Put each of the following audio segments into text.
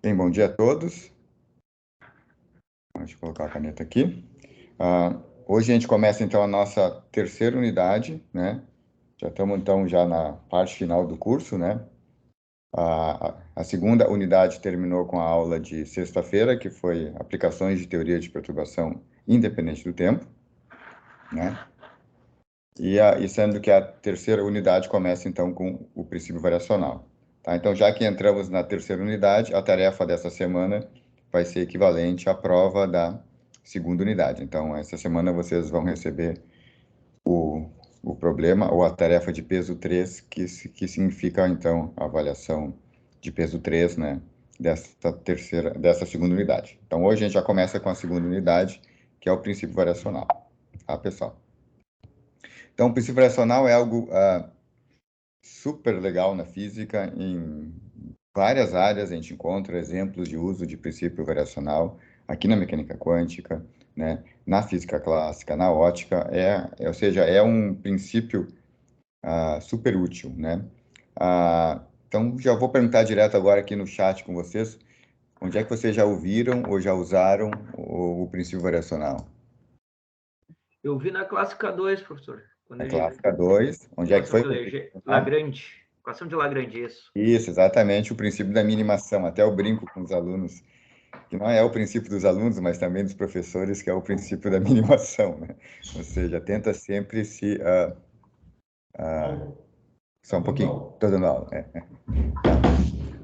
Bem, bom dia a todos. Deixa eu colocar a caneta aqui. Hoje a gente começa, então, a nossa terceira unidade, né? Já estamos, então, já na parte final do curso, né? A segunda unidade terminou com a aula de sexta-feira, que foi Aplicações de Teoria de Perturbação Independente do Tempo, né? E sendo que a terceira unidade começa, então, com o princípio variacional. Tá? Então, já que entramos na terceira unidade, a tarefa dessa semana vai ser equivalente à prova da segunda unidade. Então, essa semana vocês vão receber o problema ou a tarefa de peso 3, que significa, então, a avaliação de peso 3, né, dessa segunda unidade. Então, hoje a gente já começa com a segunda unidade, que é o princípio variacional. Tá, pessoal? Então, o princípio variacional é algo super legal na física. Em várias áreas a gente encontra exemplos de uso de princípio variacional, aqui na mecânica quântica, né, na física clássica, na ótica, ou seja, é um princípio super útil, né? Então, já vou perguntar direto agora aqui no chat com vocês, onde é que vocês já ouviram ou já usaram o princípio variacional? Eu vi na clássica 2, professor. Na clássica 2, onde é que foi? Lagrange. Equação de Lagrange, isso. Isso, exatamente, o princípio da minimação. Até eu brinco com os alunos, que não é o princípio dos alunos, mas também dos professores, que é o princípio da minimação, né? Ou seja, tenta sempre se... só um pouquinho, estou dando aula.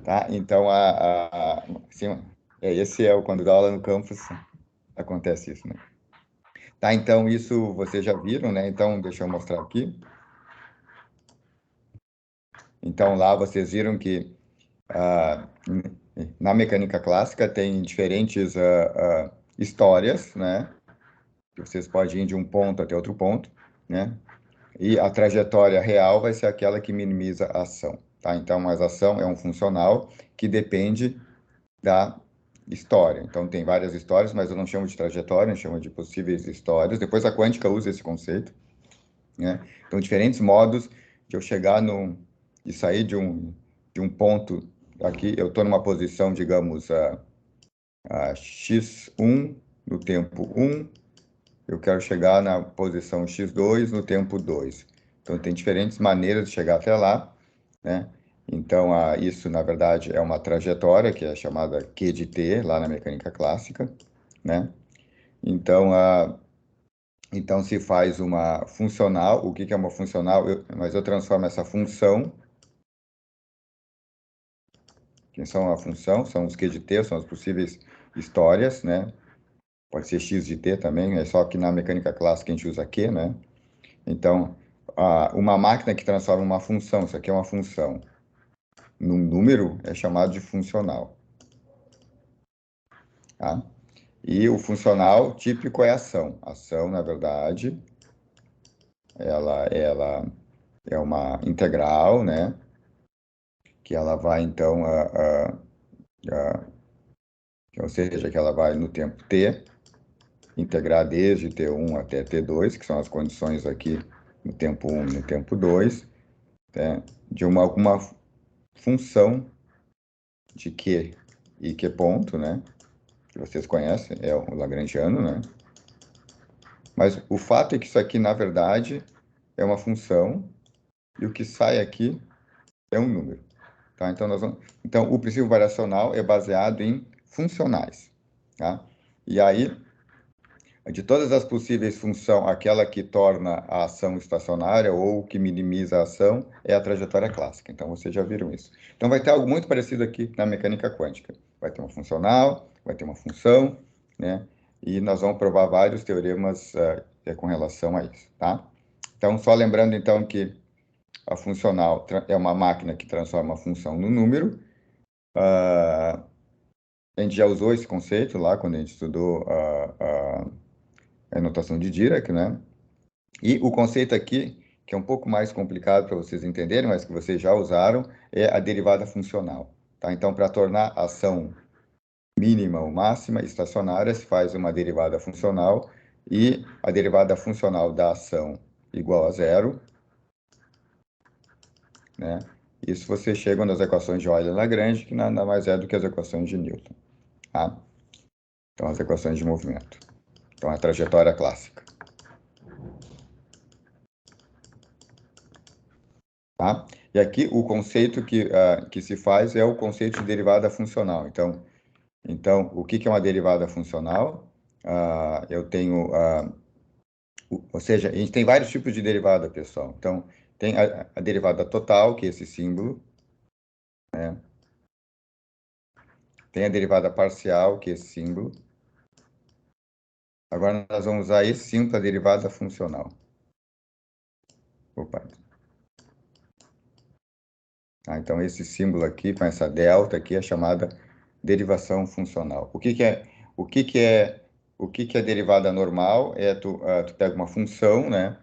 Tá? Então, assim, esse é o quando dá aula no campus, acontece isso, né? Tá, então, isso vocês já viram, né? Então, deixa eu mostrar aqui. Então, lá vocês viram que na mecânica clássica tem diferentes histórias, né? Que vocês podem ir de um ponto até outro ponto, né? E a trajetória real vai ser aquela que minimiza a ação, tá? Então, a ação é um funcional que depende da história. Então, tem várias histórias, mas eu não chamo de trajetória, eu chamo de possíveis histórias. Depois a quântica usa esse conceito, né? Então, diferentes modos de eu chegar de sair de um ponto aqui, eu estou numa posição, digamos, a x1 no tempo 1, eu quero chegar na posição x2 no tempo 2. Então, tem diferentes maneiras de chegar até lá, né? Então, isso, na verdade, é uma trajetória, que é chamada Q de T, lá na mecânica clássica, né? Então, então se faz uma funcional. O que é uma funcional? Mas eu transformo essa função. Quem são a função? São os Q de T, são as possíveis histórias, né? Pode ser X de T também, é só que na mecânica clássica a gente usa Q, né? Então, uma máquina que transforma uma função, isso aqui é uma função, num número, é chamado de funcional. Tá? E o funcional típico é ação. Ação, na verdade, ela é uma integral, né? Que ela vai, então, ou seja, que ela vai no tempo t, integrar desde t1 até t2, que são as condições aqui no tempo 1 e no tempo 2, né? De alguma função de Q e Q ponto, né? Que vocês conhecem, é o lagrangiano, né? Mas o fato é que isso aqui, na verdade, é uma função, e o que sai aqui é um número. Tá? Então, o princípio variacional é baseado em funcionais. Tá? E aí, de todas as possíveis funções, aquela que torna a ação estacionária ou que minimiza a ação é a trajetória clássica. Então, vocês já viram isso. Então, vai ter algo muito parecido aqui na mecânica quântica. Vai ter uma funcional, vai ter uma função, né? E nós vamos provar vários teoremas com relação a isso, tá? Então, só lembrando, então, que a funcional é uma máquina que transforma a função no número. A gente já usou esse conceito lá quando a gente estudou a notação de Dirac, né? E o conceito aqui, que é um pouco mais complicado para vocês entenderem, mas que vocês já usaram, é a derivada funcional. Tá? Então, para tornar a ação mínima ou máxima estacionária, se faz uma derivada funcional, e a derivada funcional da ação igual a zero, né? Isso você chega nas equações de Euler-Lagrange, que nada mais é do que as equações de Newton. Tá? Então, as equações de movimento. Então, a trajetória clássica. Tá? E aqui o conceito que se faz é o conceito de derivada funcional. Então o que é uma derivada funcional? Eu tenho... ou seja, a gente tem vários tipos de derivada, pessoal. Então, tem a derivada total, que é esse símbolo, né? Tem a derivada parcial, que é esse símbolo. Agora, nós vamos usar esse símbolo para a derivada funcional. Opa. Então, esse símbolo aqui, com essa delta aqui, é chamada derivação funcional. O que é derivada normal? Tu pega uma função, né?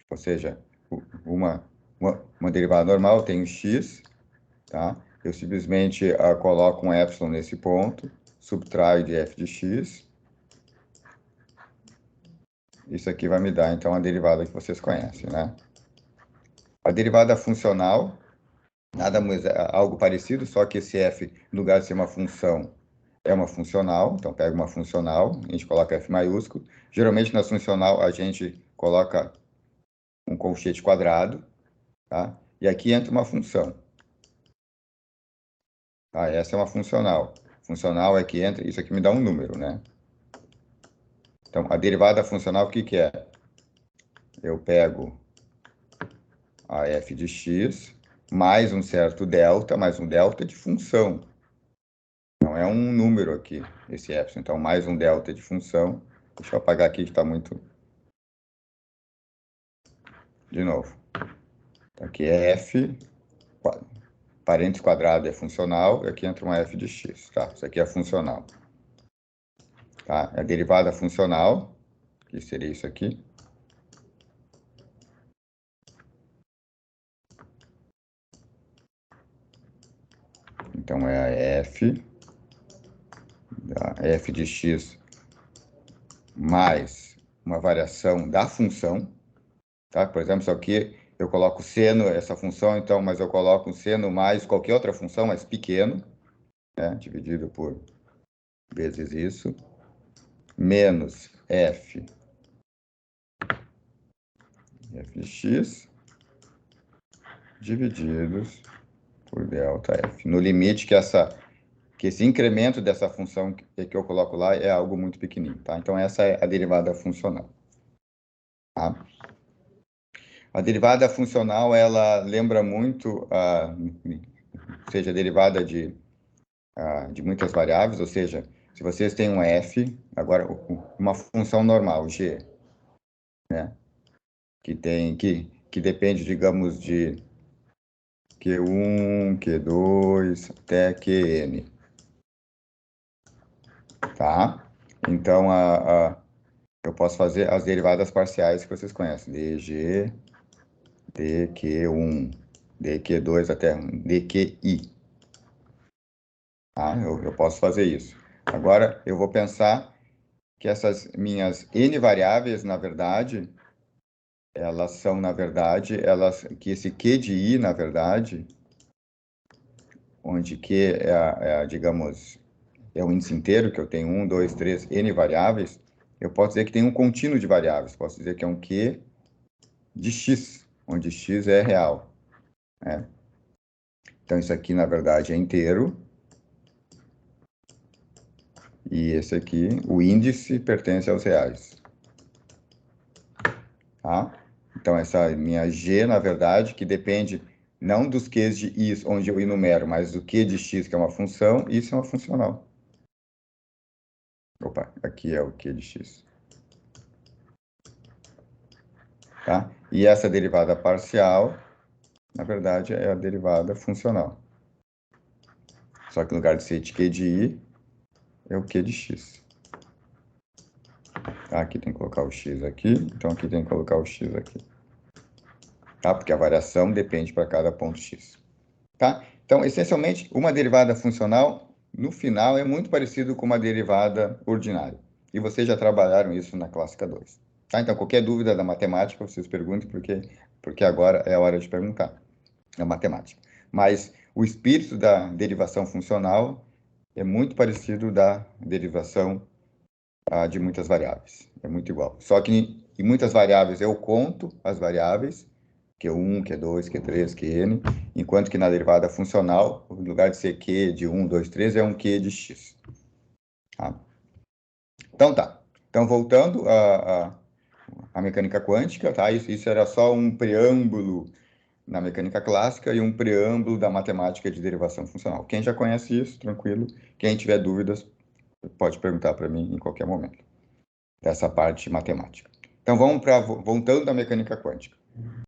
Ou seja, uma derivada normal tem um x, tá? Eu simplesmente coloco um epsilon nesse ponto, subtraio de f de x. Isso aqui vai me dar, então, a derivada que vocês conhecem, né? A derivada funcional, nada mais algo parecido, só que esse f, no lugar de ser uma função, é uma funcional. Então, pega uma funcional, a gente coloca f maiúsculo. Geralmente, na funcional, a gente coloca um colchete quadrado, tá? E aqui entra uma função. Tá? Essa é uma funcional. Funcional é que entra, isso aqui me dá um número, né? Então, a derivada funcional, o que é? Eu pego a f de x mais um certo delta, mais um delta de função. Não é um número aqui, esse epsilon. Então, mais um delta de função. Deixa eu apagar aqui que está muito... De novo. Então, aqui é f, parênteses quadrado é funcional, e aqui entra uma f de x, tá? Isso aqui é funcional. Tá? A derivada funcional, que seria isso aqui. Então, é a f, f de x mais uma variação da função, tá? Por exemplo, isso aqui eu coloco seno, essa função, então, mas eu coloco seno mais qualquer outra função, mais pequeno, né? Dividido por vezes isso, menos f de x, divididos por delta f. No limite que esse incremento dessa função que eu coloco lá é algo muito pequenininho, tá? Então, essa é a derivada funcional, tá? A derivada funcional, ela lembra muito, seja, a derivada de muitas variáveis, ou seja, se vocês têm um f, agora uma função normal, g, né? Que depende, digamos, de Q1, Q2, até Qn, tá? Então, eu posso fazer as derivadas parciais que vocês conhecem, dg, dq1, dq2 até dqi. Tá? Eu posso fazer isso. Agora, eu vou pensar que essas minhas n variáveis, na verdade, elas são, na verdade, que esse q de i, na verdade, onde q digamos, é um índice inteiro, que eu tenho 1, 2, 3, n variáveis, eu posso dizer que tem um contínuo de variáveis, posso dizer que é um q de x, onde x é real, né? Então, isso aqui, na verdade, é inteiro. E esse aqui, o índice, pertence aos reais. Tá? Então, essa minha g, na verdade, que depende não dos q's de i, onde eu enumero, mas do q de x, que é uma função, isso é uma funcional. Opa, aqui é o q de x. Tá? E essa derivada parcial, na verdade, é a derivada funcional. Só que no lugar de ser de q de i, é o q de x. Tá? Aqui tem que colocar o x aqui, então aqui tem que colocar o x aqui. Tá? Porque a variação depende para cada ponto x. Tá? Então, essencialmente, uma derivada funcional, no final, é muito parecido com uma derivada ordinária. E vocês já trabalharam isso na clássica 2. Tá? Então, qualquer dúvida da matemática, vocês perguntem, porque agora é a hora de perguntar na matemática. Mas o espírito da derivação funcional é muito parecido da derivação de muitas variáveis. É muito igual. Só que em muitas variáveis eu conto as variáveis, Q1, Q2, Q3, Qn, enquanto que na derivada funcional, no lugar de ser Q de 1, 2, 3, é um Q de x. Tá? Então tá. Então, voltando à mecânica quântica, tá? Isso era só um preâmbulo na mecânica clássica e um preâmbulo da matemática de derivação funcional. Quem já conhece isso, tranquilo. Quem tiver dúvidas, pode perguntar para mim em qualquer momento dessa parte matemática. Então, voltando à mecânica quântica.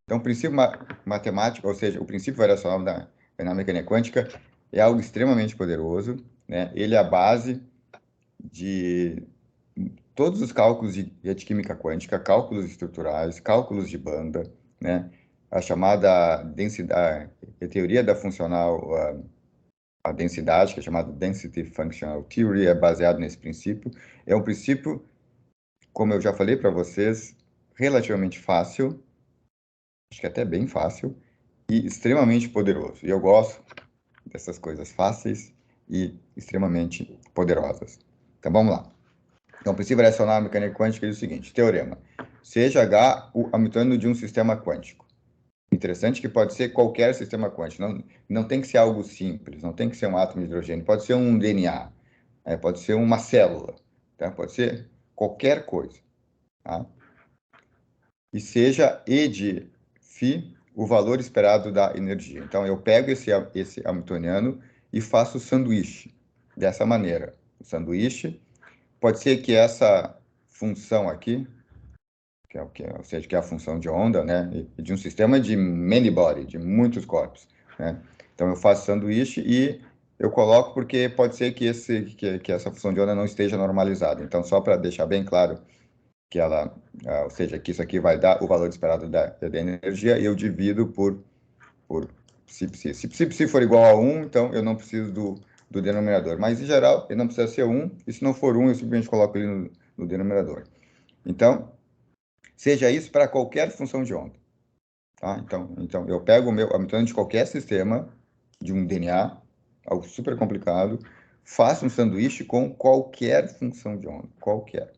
Então, o princípio matemático, ou seja, o princípio variacional na mecânica quântica é algo extremamente poderoso, né? Ele é a base de todos os cálculos de química quântica, cálculos estruturais, cálculos de banda, né? A chamada densidade, a teoria da funcional, a densidade, que é chamada Density Functional Theory, é baseado nesse princípio. É um princípio, como eu já falei para vocês, relativamente fácil, acho que até bem fácil, e extremamente poderoso. E eu gosto dessas coisas fáceis e extremamente poderosas. Então, vamos lá. Então, o princípio variacional da mecânica quântica diz o seguinte, teorema. Seja H o hamiltoniano de um sistema quântico. Interessante que pode ser qualquer sistema quântico. Não tem que ser algo simples, não tem que ser um átomo de hidrogênio, pode ser um DNA, pode ser uma célula, tá? Pode ser qualquer coisa. Tá? E seja E de φ o valor esperado da energia. Então, eu pego esse hamiltoniano e faço o sanduíche dessa maneira. O sanduíche pode ser que essa função aqui, ou seja, que é a função de onda, né, de um sistema de many body, de muitos corpos, né? Então, eu faço sanduíche e eu coloco porque pode ser que essa função de onda não esteja normalizada. Então, só para deixar bem claro que ela, ou seja, que isso aqui vai dar o valor esperado da energia, e eu divido por se for igual a 1, então eu não preciso do denominador. Mas, em geral, ele não precisa ser 1, e se não for 1, eu simplesmente coloco ele no denominador. Então, seja isso para qualquer função de onda. Tá? Então eu pego o meu hamiltoniano de qualquer sistema, de um DNA, algo super complicado, faço um sanduíche com qualquer função de onda, qualquer.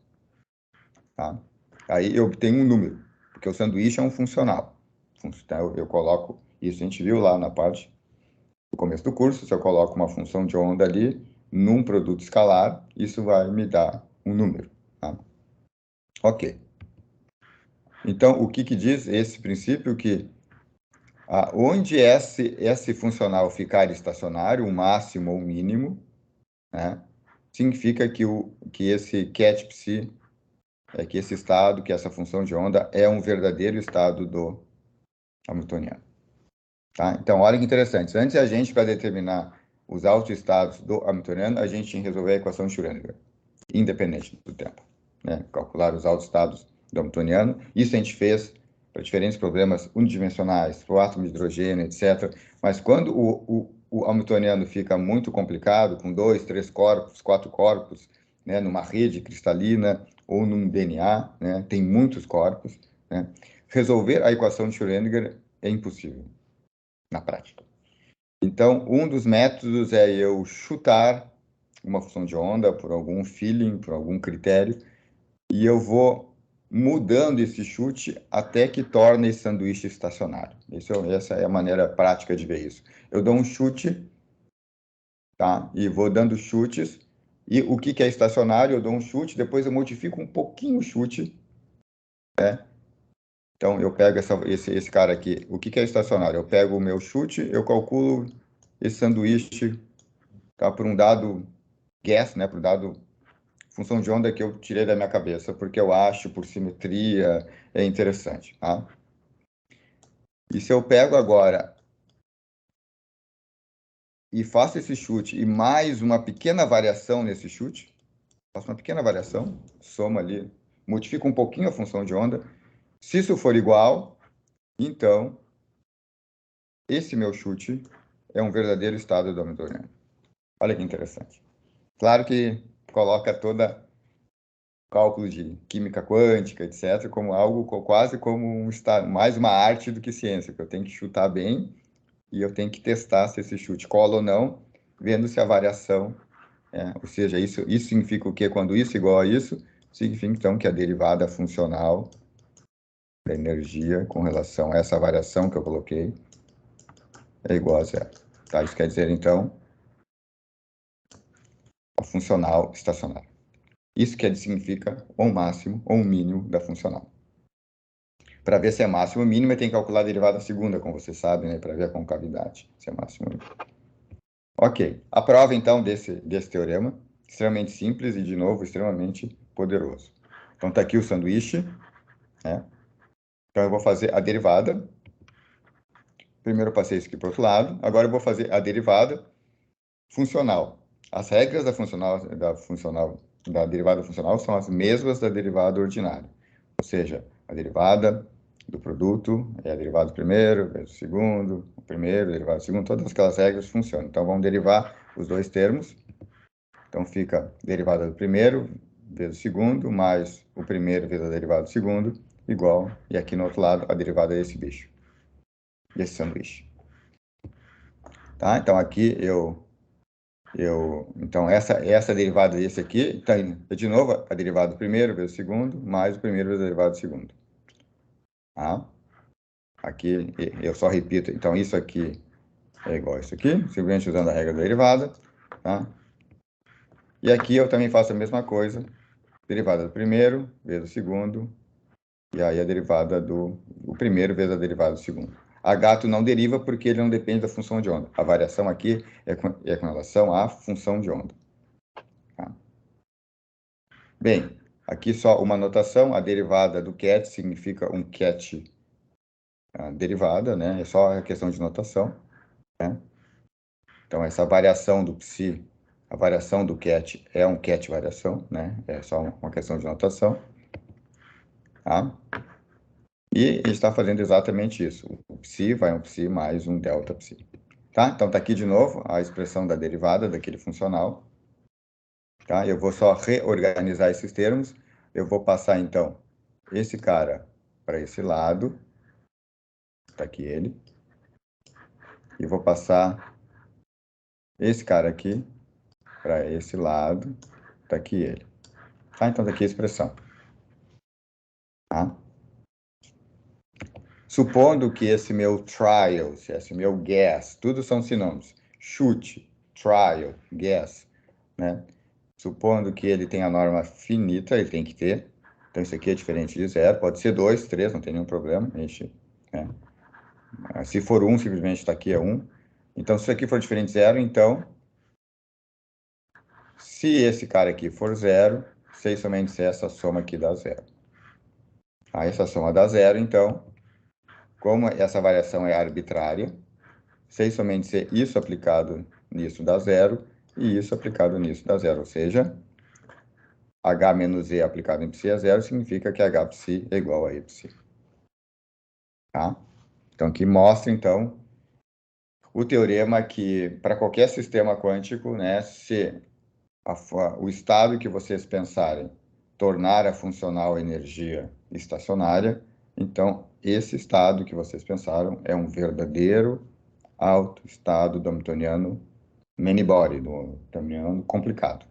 Tá? Aí eu tenho um número, porque o sanduíche é um funcional. Então, eu coloco, isso a gente viu lá na parte do começo do curso, se eu coloco uma função de onda ali, num produto escalar, isso vai me dar um número. Tá? Ok. Então, o que diz esse princípio? Que onde esse funcional ficar estacionário, o máximo ou o mínimo, né, significa que esse cat psi, que esse estado, que essa função de onda é um verdadeiro estado do hamiltoniano. Tá? Então, olha que interessante. Antes a gente, para determinar os autoestados do hamiltoniano, a gente tinha que resolver a equação de Schrödinger, independente do tempo. Né? Calcular os autoestados do hamiltoniano. Isso a gente fez para diferentes problemas unidimensionais, para o átomo de hidrogênio, etc. Mas quando o hamiltoniano fica muito complicado, com 2, 3 corpos, 4 corpos, né, numa rede cristalina ou num DNA, né, tem muitos corpos, né, resolver a equação de Schrödinger é impossível na prática. Então, um dos métodos é eu chutar uma função de onda por algum feeling, por algum critério, e eu vou mudando esse chute até que torne esse sanduíche estacionário. Essa é a maneira prática de ver isso. Eu dou um chute, tá? E vou dando chutes, e o que é estacionário? Eu dou um chute, depois eu modifico um pouquinho o chute, né? Então, eu pego esse cara aqui. O que é estacionário? Eu pego o meu chute, eu calculo esse sanduíche, tá, por um dado guess, né, por um dado função de onda que eu tirei da minha cabeça, porque eu acho, por simetria, é interessante. Tá? E se eu pego agora e faço esse chute e mais uma pequena variação nesse chute, faço uma pequena variação, soma ali, multiplico um pouquinho a função de onda, se isso for igual, então esse meu chute é um verdadeiro estado do hamiltoniano. Olha que interessante. Claro que coloca toda cálculo de química quântica, etc., como algo quase como mais uma arte do que ciência, que eu tenho que chutar bem e eu tenho que testar se esse chute cola ou não, vendo se a variação, ou seja, isso significa o quê? Quando isso é igual a isso, significa, então, que a derivada funcional da energia com relação a essa variação que eu coloquei é igual a zero. Tá? Isso quer dizer, então, a funcional estacionária. Isso significa ou máximo ou mínimo da funcional. Para ver se é máximo ou mínimo, eu tenho que calcular a derivada segunda, como vocês sabem, né? Para ver a concavidade, se é máximo ou mínimo. Ok. A prova, então, desse teorema, extremamente simples e, de novo, extremamente poderoso. Então, está aqui o sanduíche, né? Então, eu vou fazer a derivada. Primeiro eu passei isso aqui para o outro lado. Agora eu vou fazer a derivada funcional. As regras da derivada funcional são as mesmas da derivada ordinária. Ou seja, a derivada do produto é a derivada do primeiro vezes o segundo, o primeiro, derivada do segundo, todas aquelas regras funcionam. Então, vamos derivar os dois termos. Então, fica derivada do primeiro vezes o segundo, mais o primeiro vezes a derivada do segundo, igual, e aqui no outro lado, a derivada desse bicho, desse sanduíche. Tá? Então, aqui então, essa derivada desse aqui, tá, de novo, a derivada do primeiro vezes o segundo, mais o primeiro vezes a derivada do segundo. Tá? Aqui, eu só repito, então, isso aqui é igual a isso aqui, simplesmente usando a regra da derivada. Tá? E aqui eu também faço a mesma coisa, derivada do primeiro vezes o segundo, e aí a derivada do primeiro vezes a derivada do segundo. H tu não deriva porque ele não depende da função de onda. A variação aqui é com relação à função de onda. Tá? Bem, aqui só uma anotação, a derivada do ket significa um ket derivada, né? É só a questão de notação, né? Então, essa variação do psi, a variação do ket é um ket variação, né? É só uma questão de notação, tá? E ele está fazendo exatamente isso. O psi vai um psi mais um delta psi. Tá? Então, está aqui de novo a expressão da derivada daquele funcional. Tá? Eu vou só reorganizar esses termos. Eu vou passar, então, esse cara para esse lado. Está aqui ele. E vou passar esse cara aqui para esse lado. Está aqui ele. Tá? Então, está aqui a expressão. Tá? Supondo que esse meu trial, esse meu guess, tudo são sinônimos. Chute, trial, guess, né? Supondo que ele tenha a norma finita, ele tem que ter. Então, isso aqui é diferente de zero. Pode ser 2, 3, não tem nenhum problema. Né? Se for 1, simplesmente está aqui é 1. Então, se isso aqui for diferente de zero, então, se esse cara aqui for zero, sei somente se essa soma aqui dá zero. Aí, essa soma dá zero, então, como essa variação é arbitrária, sei somente se isso aplicado nisso dá zero e isso aplicado nisso dá zero. Ou seja, H menos E aplicado em psi é zero, significa que H psi é igual a E psi. Tá? Então, aqui mostra, então, o teorema que, para qualquer sistema quântico, né, se o estado que vocês pensarem tornar a funcional energia estacionária, então, esse estado que vocês pensaram é um verdadeiro alto estado do Hamiltoniano many-body, do Hamiltoniano complicado.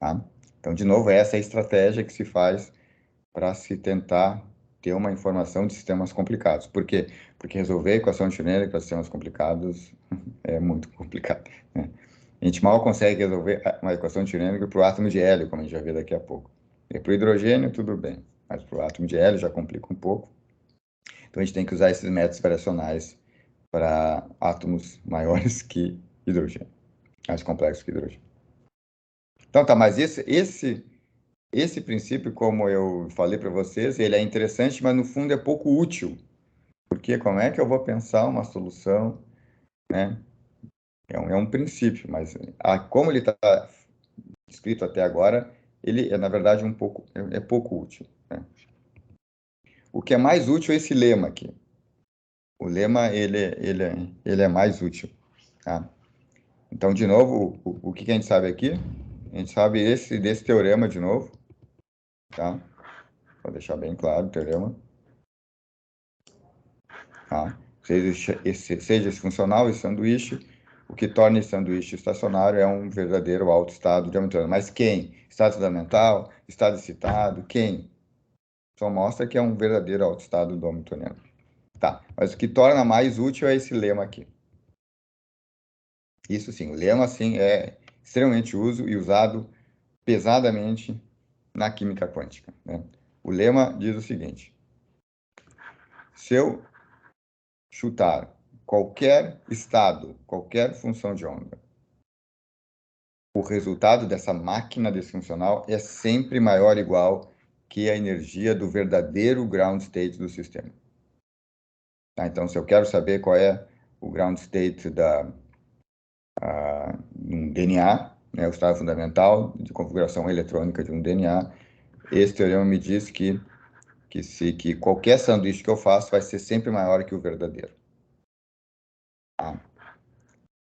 Tá? Então, de novo, essa é a estratégia que se faz para se tentar ter uma informação de sistemas complicados. Por quê? Porque resolver a equação de Schrödinger para sistemas complicados é muito complicado, né? A gente mal consegue resolver uma equação de Schrödinger para o átomo de hélio, como a gente vai ver daqui a pouco. E para o hidrogênio, tudo bem, mas para o átomo de hélio já complica um pouco. Então, a gente tem que usar esses métodos variacionais para átomos maiores que hidrogênio, mais complexos que hidrogênio. Então, tá, mas esse princípio, como eu falei para vocês, ele é interessante, mas no fundo é pouco útil. Porque como é que eu vou pensar uma solução, né? É um princípio, mas como ele está escrito até agora, ele é, na verdade, é pouco útil, né? O que é mais útil é esse lema aqui. O lema, ele é mais útil, tá? Então, de novo, o que a gente sabe aqui? A gente sabe desse teorema, de novo, tá? Vou deixar bem claro o teorema. Tá? seja esse funcional, esse sanduíche, o que torna esse sanduíche estacionário é um verdadeiro alto estado de Hamiltoniano. Mas quem? Estado fundamental? Estado excitado? Quem? Só mostra que é um verdadeiro alto estado do Hamiltoniano. Tá, mas o que torna mais útil é esse lema aqui. Isso sim, o lema sim é extremamente usado pesadamente na química quântica, né? O lema diz o seguinte: se eu chutar qualquer estado, qualquer função de onda, o resultado dessa máquina disfuncional é sempre maior ou igual que a energia do verdadeiro ground state do sistema. Tá? Então, se eu quero saber qual é o ground state um DNA, né, o estado fundamental de configuração eletrônica de um DNA, esse teorema me diz que qualquer sanduíche que eu faço vai ser sempre maior que o verdadeiro. Tá?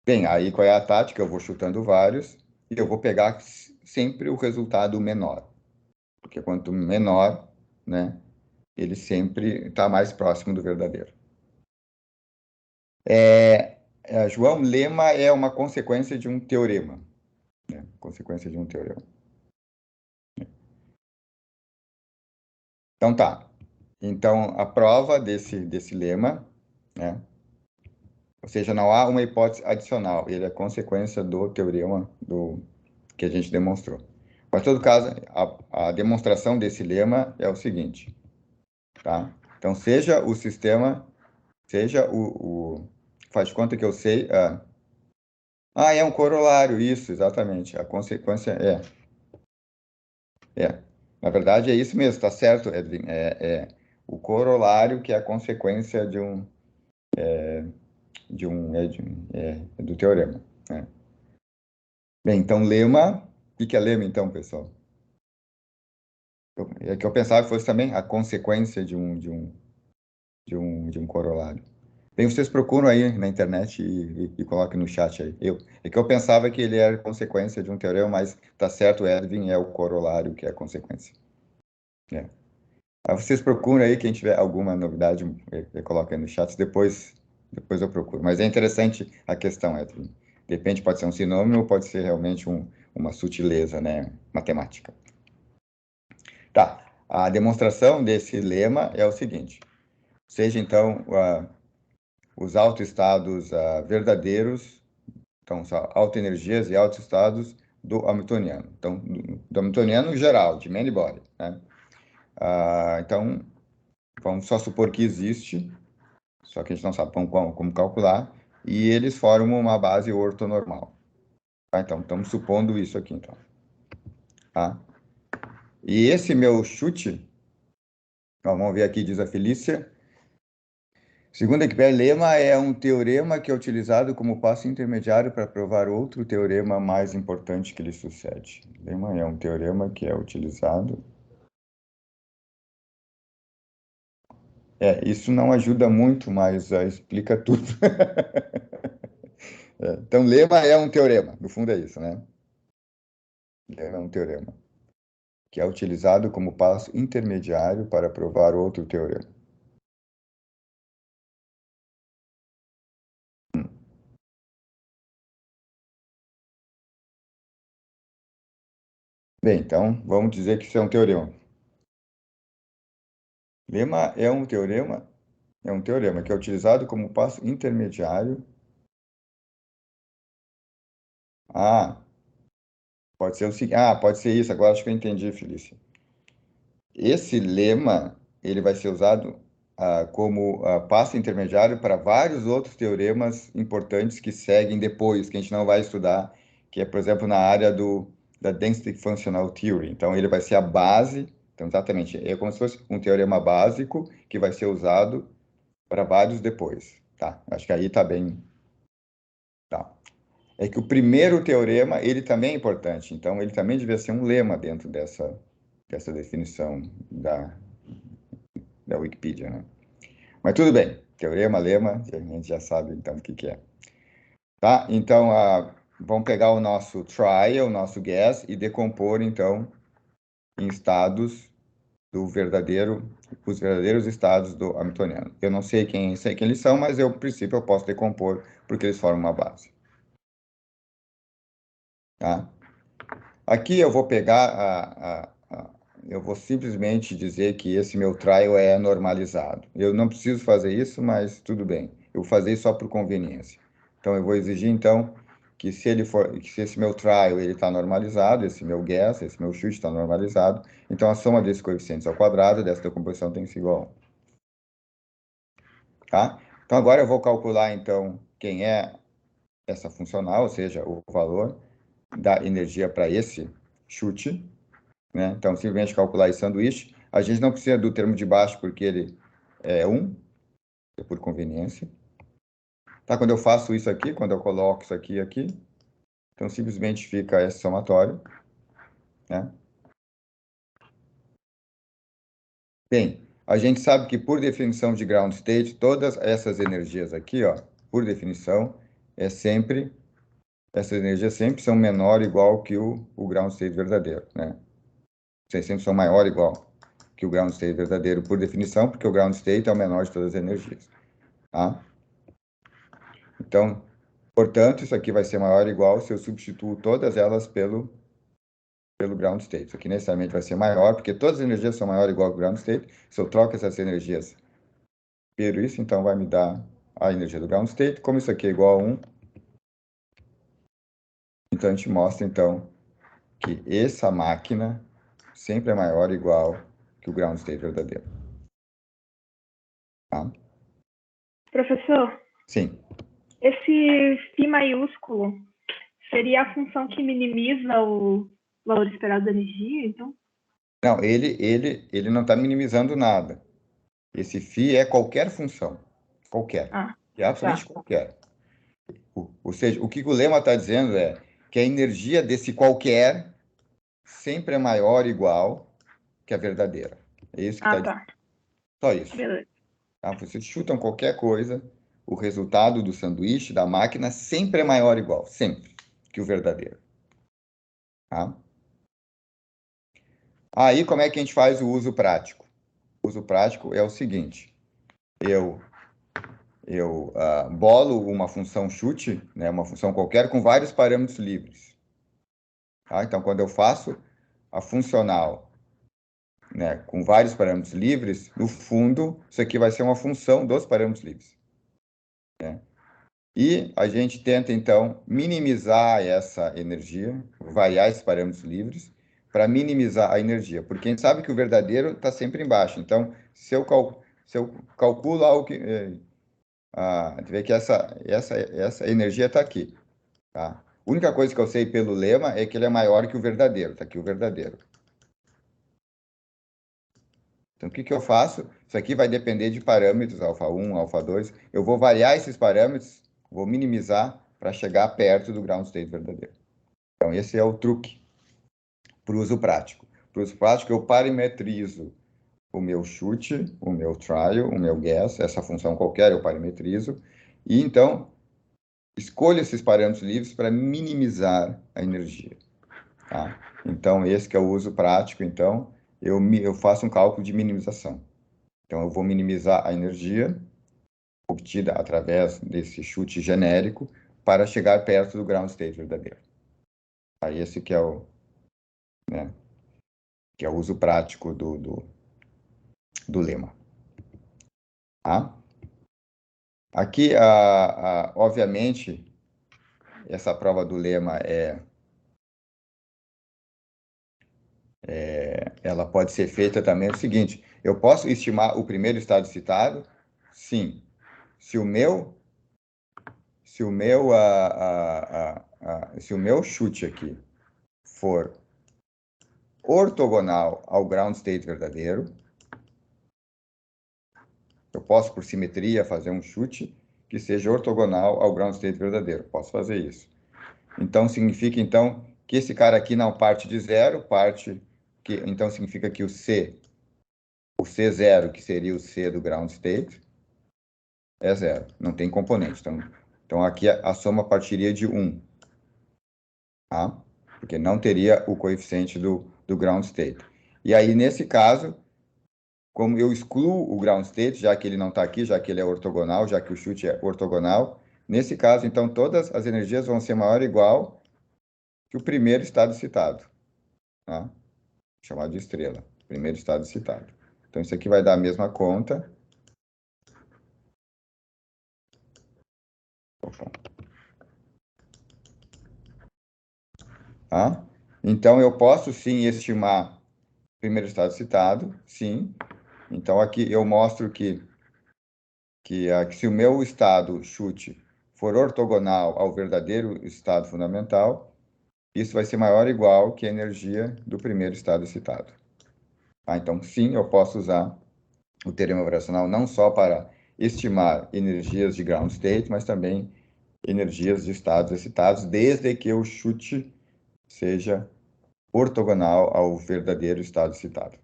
Bem, aí qual é a tática? Eu vou chutando vários e eu vou pegar sempre o resultado menor. Porque quanto menor, né, ele sempre está mais próximo do verdadeiro. João, lema é uma consequência de um teorema. Né? Consequência de um teorema. Então tá. Então, a prova desse lema, né? Ou seja, não há uma hipótese adicional, ele é consequência do teorema que a gente demonstrou. Mas, em todo caso, a demonstração desse lema é o seguinte, tá? Então, seja o sistema, seja faz de conta que eu sei... é um corolário, isso, exatamente. A consequência é. Na verdade, é isso mesmo, está certo, Edwin. É o corolário que é a consequência do teorema. Né? Bem, então, lema... O que é lema, então, pessoal? É que eu pensava que fosse também a consequência de um corolário. Bem, vocês procuram aí na internet e coloquem no chat aí. É que eu pensava que ele era consequência de um teorema, mas tá certo, Edwin é o corolário que é a consequência. É. Aí vocês procuram aí, quem tiver alguma novidade, coloca aí no chat, depois eu procuro. Mas é interessante a questão, Edwin. De repente pode ser um sinônimo ou pode ser realmente uma sutileza, né, matemática. Tá, a demonstração desse lema é o seguinte. Seja, então, os autoestados verdadeiros, então, são autoenergias e autoestados do Hamiltoniano. Então, do Hamiltoniano geral, de man-body, né? Então, vamos só supor que existe, só que a gente não sabe como calcular, e eles formam uma base ortonormal. Tá? Então, estamos supondo isso aqui, então. Tá? E esse meu chute, vamos ver aqui, diz a Felícia, segundo a Equipé, lema é um teorema que é utilizado como passo intermediário para provar outro teorema mais importante que lhe sucede. Lema é um teorema que é utilizado... isso não ajuda muito, mas explica tudo. Então, lema é um teorema, no fundo é isso, né? Lema é um teorema que é utilizado como passo intermediário para provar outro teorema. Bem, então, vamos dizer que isso é um teorema. Lema é um teorema que é utilizado como passo intermediário. Pode ser o seguinte. Pode ser isso. Agora acho que eu entendi, Felícia. Esse lema, ele vai ser usado como passo intermediário para vários outros teoremas importantes que seguem depois, que a gente não vai estudar, que é, por exemplo, na área da Density Functional Theory. Então, ele vai ser a base. Então, exatamente, é como se fosse um teorema básico que vai ser usado para vários depois. Tá? Acho que aí está bem. Tá. É que o primeiro teorema, ele também é importante. Então, ele também devia ser um lema dentro dessa definição da Wikipedia, né? Mas tudo bem, teorema, lema, a gente já sabe então o que é. Tá? Então, vamos pegar o nosso trial, o nosso guess, e decompor, então, em estados os verdadeiros estados do hamiltoniano. Eu não sei quem eles são, mas eu, no princípio, eu posso decompor, porque eles formam uma base. Tá? Aqui eu vou pegar eu vou simplesmente dizer que esse meu trial é normalizado. Eu não preciso fazer isso, mas tudo bem. Eu vou fazer isso só por conveniência. Então, eu vou exigir, então, que se esse meu trial está normalizado, esse meu guess, esse meu chute está normalizado, então a soma desses coeficientes ao quadrado dessa decomposição tem que ser igual a 1. Tá? Então, agora eu vou calcular, então, quem é essa funcional, ou seja, o valor da energia para esse chute, né? Então, simplesmente calcular esse sanduíche. A gente não precisa do termo de baixo, porque ele é 1, é por conveniência. Tá? Quando eu faço isso aqui, quando eu coloco isso aqui, então simplesmente fica esse somatório, né? Bem, a gente sabe que, por definição de ground state, todas essas energias aqui, ó, por definição, essas energias sempre são menor ou igual que o ground state verdadeiro, né? Sempre são maior ou igual que o ground state verdadeiro, por definição, porque o ground state é o menor de todas as energias, tá? Então, portanto, isso aqui vai ser maior ou igual se eu substituo todas elas pelo ground state. Isso aqui necessariamente vai ser maior, porque todas as energias são maior ou igual que o ground state. Se eu troco essas energias por isso, então vai me dar a energia do ground state. Como isso aqui é igual a 1, então a gente mostra, então, que essa máquina sempre é maior ou igual que o ground state verdadeiro. Tá? Professor, Sim. esse φ maiúsculo seria a função que minimiza o valor esperado da energia, então? Não, ele não está minimizando nada. Esse φ é qualquer função. Qualquer. É absolutamente qualquer. Ou seja, o que o lema está dizendo é que a energia desse qualquer sempre é maior ou igual que a verdadeira. É isso que está dizendo. Só isso. Beleza. Tá? Vocês chutam qualquer coisa, o resultado do sanduíche, da máquina, sempre é maior ou igual. Sempre. Que o verdadeiro. Tá? Aí, como é que a gente faz o uso prático? O uso prático é o seguinte. Eu bolo uma função chute, né, uma função qualquer, com vários parâmetros livres. Tá? Então, quando eu faço a funcional, né, com vários parâmetros livres, no fundo, isso aqui vai ser uma função dos parâmetros livres. Né? E a gente tenta, então, minimizar essa energia, variar esses parâmetros livres, para minimizar a energia, porque a gente sabe que o verdadeiro está sempre embaixo. Então, se eu calculo algo que... vê que essa energia está aqui. Tá? A única coisa que eu sei pelo lema é que ele é maior que o verdadeiro. Está aqui o verdadeiro. Então, o que eu faço? Isso aqui vai depender de parâmetros, alfa 1, alfa 2. Eu vou variar esses parâmetros, vou minimizar para chegar perto do ground state verdadeiro. Então, esse é o truque para o uso prático. Para o uso prático, eu parametrizo o meu chute, o meu trial, o meu guess, essa função qualquer eu parametrizo, e então escolho esses parâmetros livres para minimizar a energia. Tá? Então, esse que é o uso prático, então, eu faço um cálculo de minimização. Então, eu vou minimizar a energia obtida através desse chute genérico para chegar perto do ground state verdadeiro. Aí, esse que é o, né, que é o uso prático do lema. Tá? Aqui, obviamente, essa prova do lema ela pode ser feita também o seguinte: eu posso estimar o primeiro estado citado? Sim. Se o meu chute aqui for ortogonal ao ground state verdadeiro, eu posso, por simetria, fazer um chute que seja ortogonal ao ground state verdadeiro. Posso fazer isso. Então, significa, então, que esse cara aqui não parte de zero, então significa que o C0, que seria o C do ground state, é zero, não tem componente. Então aqui a soma partiria de 1, tá? Porque não teria o coeficiente do ground state. E aí, nesse caso, como eu excluo o ground state, já que ele não está aqui, já que ele é ortogonal, já que o chute é ortogonal, nesse caso, então, todas as energias vão ser maior ou igual que o primeiro estado citado, tá? Chamado de estrela, primeiro estado citado. Então, isso aqui vai dar a mesma conta. Tá? Então, eu posso, sim, estimar o primeiro estado citado, sim. Então, aqui eu mostro que se o meu estado chute for ortogonal ao verdadeiro estado fundamental, isso vai ser maior ou igual que a energia do primeiro estado citado. Tá? Então, sim, eu posso usar o teorema variacional não só para estimar energias de ground state, mas também energias de estados excitados, desde que o chute seja ortogonal ao verdadeiro estado excitado.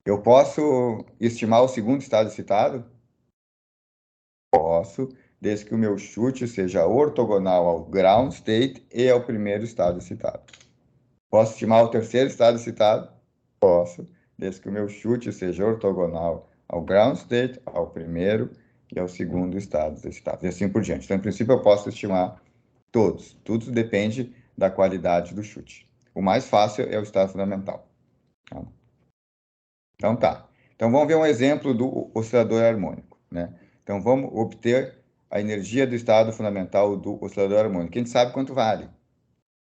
Eu posso estimar o segundo estado excitado? Posso, desde que o meu chute seja ortogonal ao ground state e ao primeiro estado excitado. Posso estimar o terceiro estado excitado? Posso, desde que o meu chute seja ortogonal ao ground state, ao primeiro e ao segundo estado excitado, e assim por diante. Então, em princípio, eu posso estimar todos. Tudo depende da qualidade do chute. O mais fácil é o estado fundamental. Então, tá. Então, vamos ver um exemplo do oscilador harmônico, né? Então, vamos obter a energia do estado fundamental do oscilador harmônico. A gente sabe quanto vale.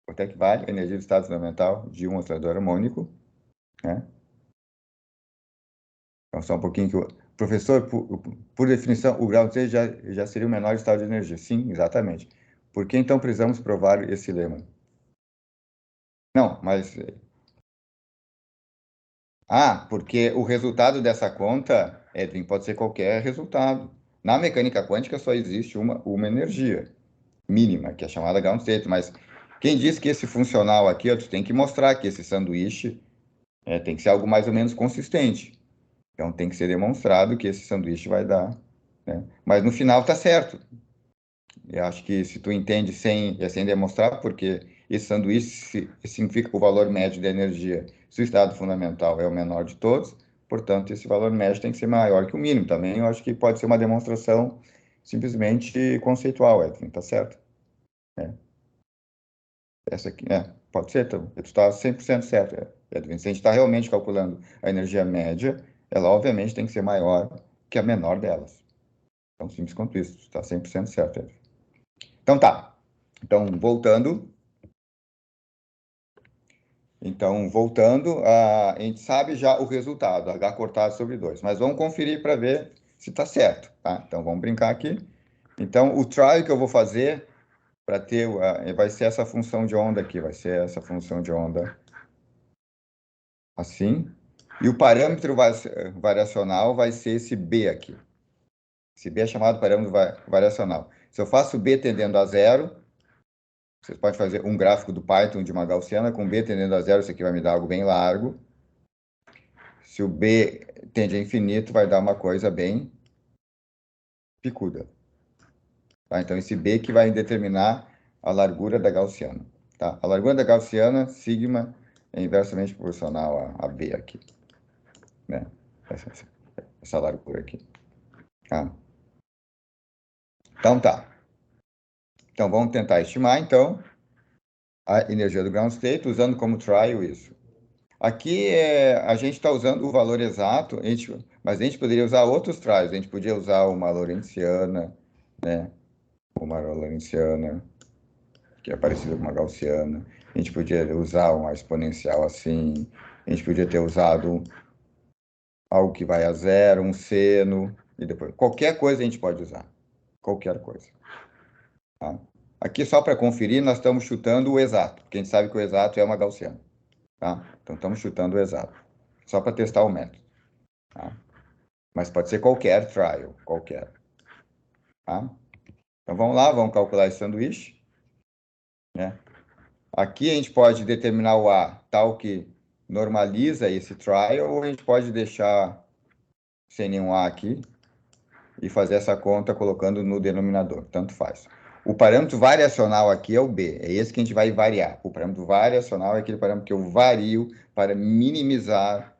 Quanto é que vale a energia do estado fundamental de um oscilador harmônico, né? Então, só um pouquinho que o professor, por definição, o grau 3 já seria o menor estado de energia. Sim, exatamente. Por que, então, precisamos provar esse lema? Não, mas... porque o resultado dessa conta, Edwin, pode ser qualquer resultado. Na mecânica quântica só existe uma energia mínima, que é chamada ground state, mas quem diz que esse funcional aqui, tu tem que mostrar que esse sanduíche tem que ser algo mais ou menos consistente. Então, tem que ser demonstrado que esse sanduíche vai dar, né? Mas no final tá certo. Eu acho que se tu entende sem demonstrar, porque esse sanduíche significa o valor médio da energia. Se o estado fundamental é o menor de todos, portanto, esse valor médio tem que ser maior que o mínimo. Também eu acho que pode ser uma demonstração simplesmente conceitual, Edwin, tá certo? Essa aqui, pode ser, então, tu está 100% certo, Edwin. Se a gente está realmente calculando a energia média, ela obviamente tem que ser maior que a menor delas. Tão simples quanto isso, tu está 100% certo, Edwin. Então tá. Então, voltando, a gente sabe já o resultado, H cortado sobre 2, mas vamos conferir para ver se está certo, tá? Então, vamos brincar aqui. Então, o trial que eu vou fazer para ter, vai ser essa função de onda aqui, vai ser essa função de onda assim, e o parâmetro variacional vai ser esse B aqui. Esse B é chamado parâmetro variacional. Se eu faço B tendendo a zero, você pode fazer um gráfico do Python de uma gaussiana com B tendendo a zero, isso aqui vai me dar algo bem largo. Se o B tende a infinito, vai dar uma coisa bem picuda. Tá? Então, esse B que vai determinar a largura da gaussiana. Tá? A largura da gaussiana, sigma, é inversamente proporcional a B aqui. Né? Essa largura aqui. Tá? Então, tá. Então, vamos tentar estimar, então, a energia do ground state, usando como trial isso. Aqui, a gente está usando o valor exato, mas a gente poderia usar outros trials. A gente podia usar uma lorentziana, né? Uma lorentziana, que é parecida com uma gaussiana. A gente podia usar uma exponencial assim. A gente podia ter usado algo que vai a zero, um seno, e depois... Qualquer coisa a gente pode usar. Qualquer coisa. Tá? Aqui, só para conferir, nós estamos chutando o exato, porque a gente sabe que o exato é uma gaussiana. Tá? Então, estamos chutando o exato. Só para testar o método. Tá? Mas pode ser qualquer trial, qualquer. Tá? Então, vamos lá, vamos calcular esse sanduíche. Né? Aqui a gente pode determinar o A tal que normaliza esse trial, ou a gente pode deixar sem nenhum A aqui e fazer essa conta colocando no denominador, tanto faz. O parâmetro variacional aqui é o B, é esse que a gente vai variar. O parâmetro variacional é aquele parâmetro que eu vario para minimizar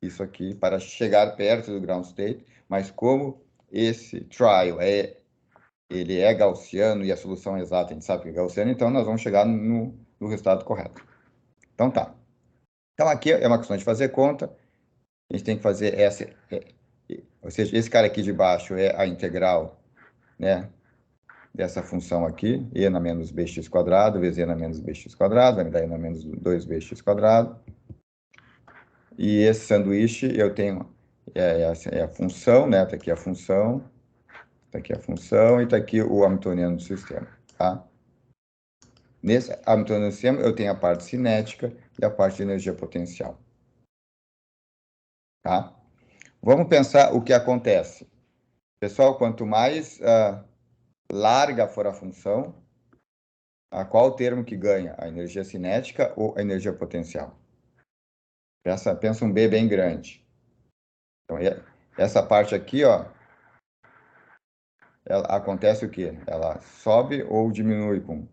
isso aqui para chegar perto do ground state, mas como esse trial ele é gaussiano e a solução exata a gente sabe que é gaussiano, então nós vamos chegar no resultado correto. Então tá. Então aqui é uma questão de fazer conta, a gente tem que fazer essa, ou seja, esse cara aqui de baixo é a integral, né, dessa função aqui, e na menos bx quadrado, vezes e na menos bx quadrado, vai me dar e na menos 2bx quadrado. E esse sanduíche eu tenho, é a função, né, tá aqui a função, tá aqui a função, e tá aqui o hamiltoniano do sistema, tá? Nesse hamiltoniano do sistema eu tenho a parte cinética e a parte de energia potencial, tá? Vamos pensar o que acontece. Pessoal, quanto mais larga for a função, qual o termo que ganha? A energia cinética ou a energia potencial? Pensa um B bem grande. Então, essa parte aqui, ó, acontece o quê? Ela sobe ou diminui com...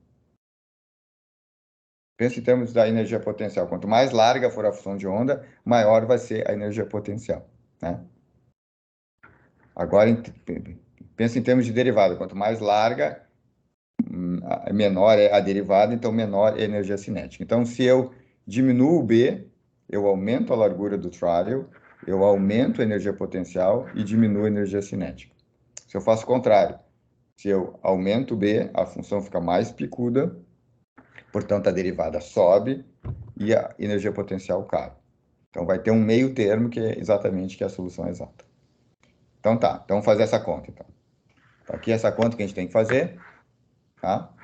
Pensa em termos da energia potencial. Quanto mais larga for a função de onda, maior vai ser a energia potencial, né? Agora, pensa em termos de derivada. Quanto mais larga, menor é a derivada, então menor é a energia cinética. Então, se eu diminuo o B, eu aumento a largura do trial, eu aumento a energia potencial e diminuo a energia cinética. Se eu faço o contrário, se eu aumento o B, a função fica mais picuda, portanto, a derivada sobe e a energia potencial cai. Então, vai ter um meio termo que é exatamente que é a solução exata. Então, tá. Então, vamos fazer essa conta, então. Tá aqui essa conta que a gente tem que fazer, tá?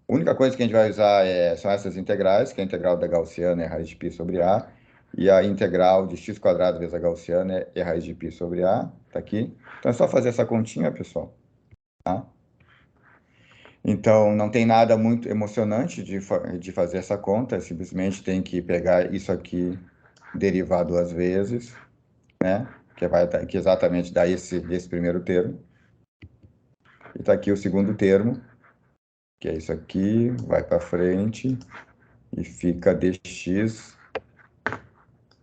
A única coisa que a gente vai usar são essas integrais, que a integral da gaussiana é raiz de π sobre A, e a integral de x quadrado vezes a gaussiana é raiz de π sobre A, tá aqui. Então, é só fazer essa continha, pessoal, tá? Então, não tem nada muito emocionante de fazer essa conta, simplesmente tem que pegar isso aqui, derivar duas vezes, né? Que exatamente dá esse primeiro termo. E tá aqui o segundo termo, que é isso aqui, vai para frente e fica dx,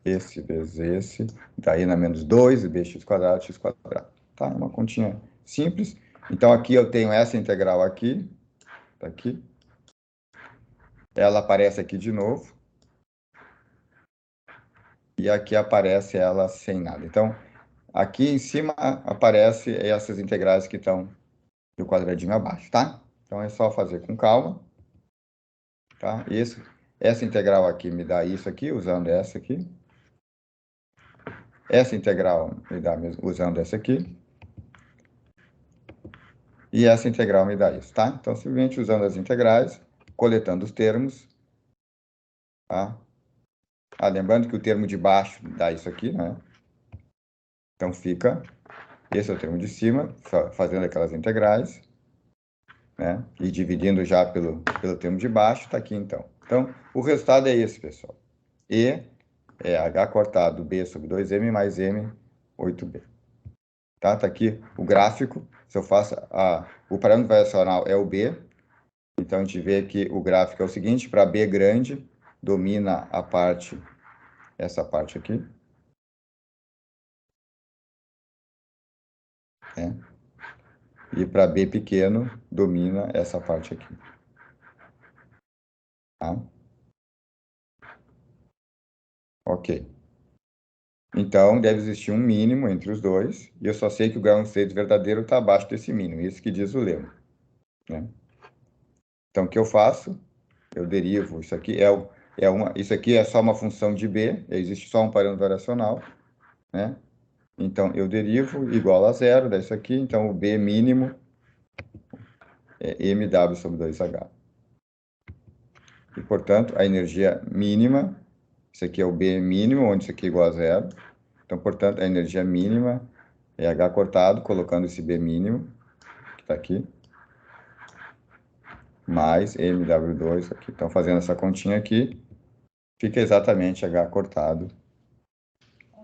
esse vezes esse, daí na menos 2 e bx quadrado, x quadrado. Tá? É uma continha simples. Então, aqui eu tenho essa integral aqui, tá aqui. Ela aparece aqui de novo. E aqui aparece ela sem nada. Então, aqui em cima aparece essas integrais que estão do quadradinho abaixo, tá? Então, é só fazer com calma, tá? Essa integral aqui me dá isso aqui, usando essa aqui. Essa integral me dá mesmo, usando essa aqui. E essa integral me dá isso, tá? Então, simplesmente usando as integrais, coletando os termos, tá? Lembrando que o termo de baixo dá isso aqui, né? Então, fica... Esse é o termo de cima, fazendo aquelas integrais, né? E dividindo já pelo termo de baixo, está aqui, então. Então, o resultado é esse, pessoal. E é H cortado B sobre 2M mais M, 8B. Tá? Tá aqui o gráfico. Se eu faço o parâmetro variacional é o B. Então, a gente vê que o gráfico é o seguinte, para B grande, domina a parte, essa parte aqui. Né? E para B pequeno, domina essa parte aqui. Tá? Ok. Então, deve existir um mínimo entre os dois, e eu só sei que o ground state verdadeiro está abaixo desse mínimo, isso que diz o lema. Né? Então, o que eu faço? Eu derivo, isso aqui é só uma função de B, existe só um parâmetro variacional, né? Então, eu derivo igual a zero disso aqui, então o B mínimo é mw sobre 2H. E, portanto, a energia mínima, isso aqui é o B mínimo, onde isso aqui é igual a zero. Então, portanto, a energia mínima é H cortado, colocando esse B mínimo, que está aqui, mais MW2 aqui. Então, fazendo essa continha aqui, fica exatamente H cortado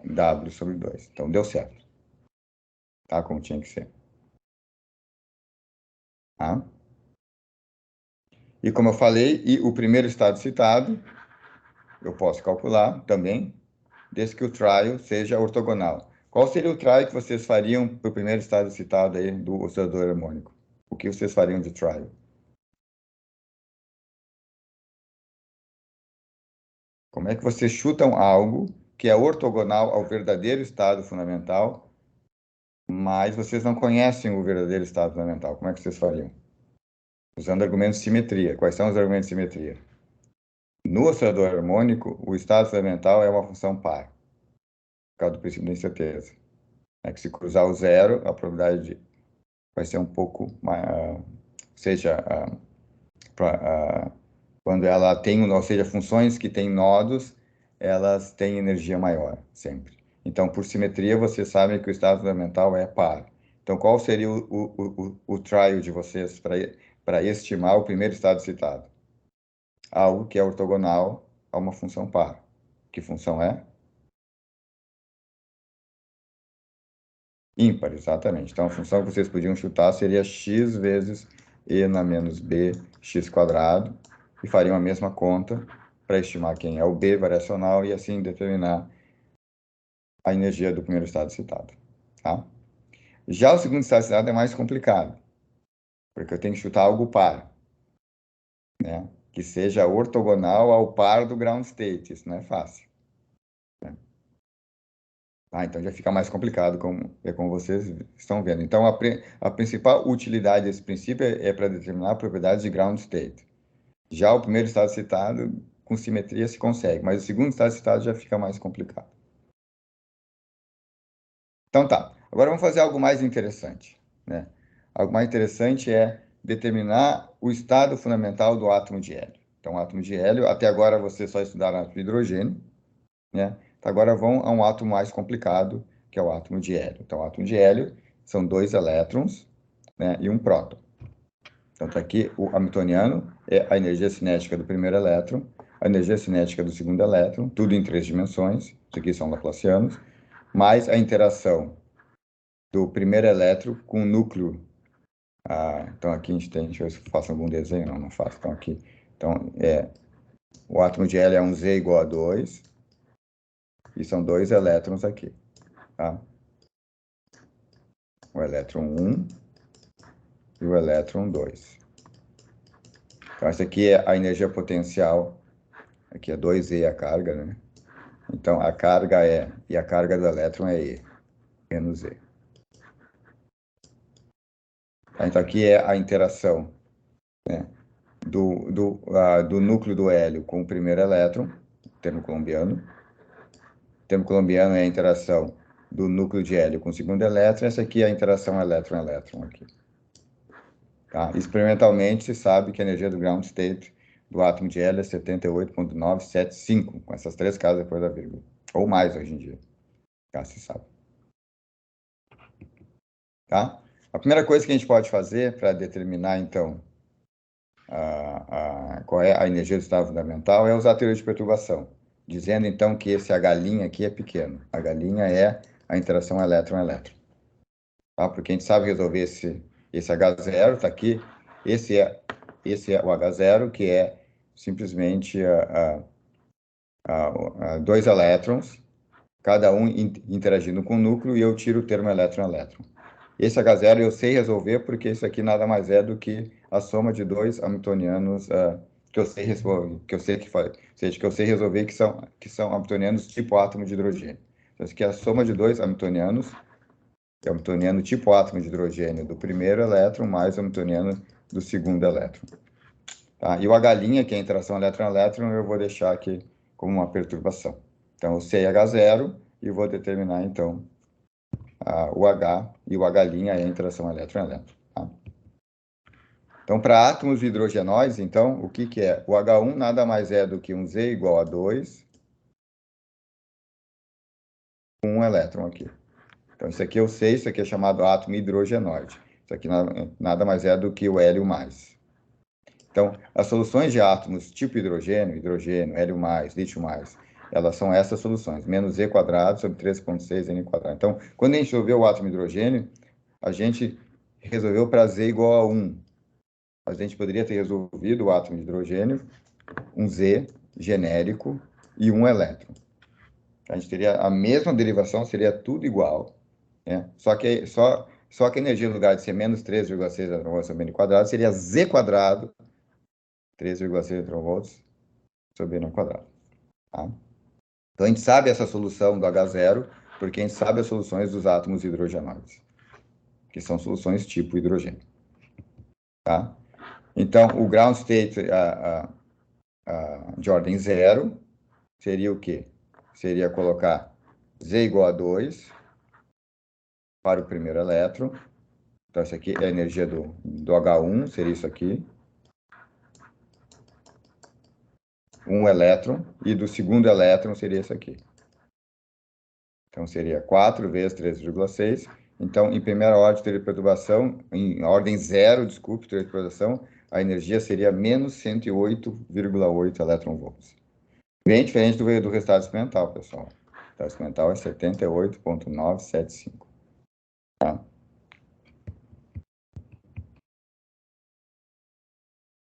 W sobre 2. Então, deu certo. Tá? Como tinha que ser. Tá? E como eu falei, o primeiro estado citado, eu posso calcular também, desde que o trial seja ortogonal. Qual seria o trial que vocês fariam para o primeiro estado citado aí do oscilador harmônico? O que vocês fariam de trial? Como é que vocês chutam algo que é ortogonal ao verdadeiro estado fundamental, mas vocês não conhecem o verdadeiro estado fundamental? Como é que vocês fariam? Usando argumentos de simetria. Quais são os argumentos de simetria? No oscilador harmônico, o estado fundamental é uma função par, por causa do princípio da incerteza. É que se cruzar o zero, a probabilidade vai ser um pouco maior, seja, quando ela tem, ou seja, funções que têm nodos, elas têm energia maior, sempre. Então, por simetria, vocês sabem que o estado fundamental é par. Então, qual seria o trial de vocês para estimar o primeiro estado citado? Algo que é ortogonal a uma função par. Que função é? Ímpar, exatamente. Então, a função que vocês podiam chutar seria x vezes e na menos b, x quadrado, e fariam a mesma conta para estimar quem é o b variacional e assim determinar a energia do primeiro estado citado. Tá? Já o segundo estado citado é mais complicado, porque eu tenho que chutar algo par, né? Que seja ortogonal ao par do ground state. Isso não é fácil. Né? Então já fica mais complicado, como vocês estão vendo. Então, a principal utilidade desse princípio é para determinar propriedades de ground state. Já o primeiro estado citado, com simetria, se consegue, mas o segundo estado citado já fica mais complicado. Então tá, agora vamos fazer algo mais interessante. Né? Algo mais interessante é determinar o estado fundamental do átomo de hélio. Então, o átomo de hélio, até agora vocês só estudaram átomo de hidrogênio, né? Então, agora vão a um átomo mais complicado, que é o átomo de hélio. Então, o átomo de hélio são 2 elétrons, né, e um próton. Então, tá aqui o hamiltoniano é a energia cinética do primeiro elétron, a energia cinética do segundo elétron, tudo em 3 dimensões, isso aqui são laplacianos, mais a interação do primeiro elétron com o núcleo. Então, aqui a gente tem, deixa eu ver se eu faço algum desenho, não faço, então aqui. Então, o átomo de hélio é um Z igual a 2, e são 2 elétrons aqui. Tá? O elétron 1 e o elétron 2. Então, essa aqui é a energia potencial, aqui é 2E a carga, né? Então, a carga e a carga do elétron é E, menos E. Então, aqui é a interação, né, do núcleo do hélio com o primeiro elétron, termo colombiano. O termo colombiano é a interação do núcleo de hélio com o segundo elétron, essa aqui é a interação elétron-elétron aqui. Tá? Experimentalmente, se sabe que a energia do ground state do átomo de hélio é 78,975, com essas 3 casas depois da vírgula. Ou mais hoje em dia. Já se sabe. Tá? A primeira coisa que a gente pode fazer para determinar, então, qual é a energia do estado fundamental é usar a teoria de perturbação, dizendo, então, que esse H' aqui é pequeno. H' é a interação elétron-elétron. Tá? Porque a gente sabe resolver esse H0, está aqui. Esse é o H0, que é simplesmente 2 elétrons, cada um interagindo com o núcleo, e eu tiro o termo elétron-elétron. Esse H0 eu sei resolver, porque isso aqui nada mais é do que a soma de 2 hamiltonianos que eu sei resolver, que eu sei resolver, que são hamiltonianos tipo átomo de hidrogênio. Então, isso aqui é a soma de 2 hamiltonianos, que é o hamiltoniano tipo átomo de hidrogênio do primeiro elétron, mais o hamiltoniano do segundo elétron. Tá? E o H', que é a interação elétron-elétron, eu vou deixar aqui como uma perturbação. Então, eu sei H0 e vou determinar, então, o H, e o H' é a interação elétron-elétron. Tá? Então, para átomos hidrogenóides, então, o que é? O H1 nada mais é do que um Z igual a 2, com um elétron aqui. Então, isso aqui eu sei, isso aqui é chamado átomo hidrogenoide. Isso aqui nada mais é do que o hélio mais. Então, as soluções de átomos tipo hidrogênio, hélio mais, lítio mais, elas são essas soluções, menos Z quadrado sobre 3,6 N quadrado. Então, quando a gente resolveu o átomo hidrogênio, a gente resolveu para Z igual a 1. A gente poderia ter resolvido o átomo de hidrogênio, um Z genérico e um elétron. A gente teria a mesma derivação, seria tudo igual, né? Só que a energia, no lugar de ser menos 3,6 elétron-volts sobre n quadrado, seria z quadrado, 3,6 elétron-volts sobre n ao quadrado. Tá? Então, a gente sabe essa solução do H0, porque a gente sabe as soluções dos átomos hidrogenoides, que são soluções tipo hidrogênio. Tá? Então, o ground state de ordem 0 seria o quê? Seria colocar Z igual a 2 para o primeiro elétron. Então, isso aqui é a energia do H1, seria isso aqui. 1 elétron, e do segundo elétron seria isso aqui. Então, seria 4 vezes 13,6. Então, em primeira ordem de perturbação, em ordem 0, desculpe, de perturbação, a energia seria menos 108,8 elétron-volts. Bem diferente do resultado experimental, pessoal. O resultado experimental é 78,975. Tá?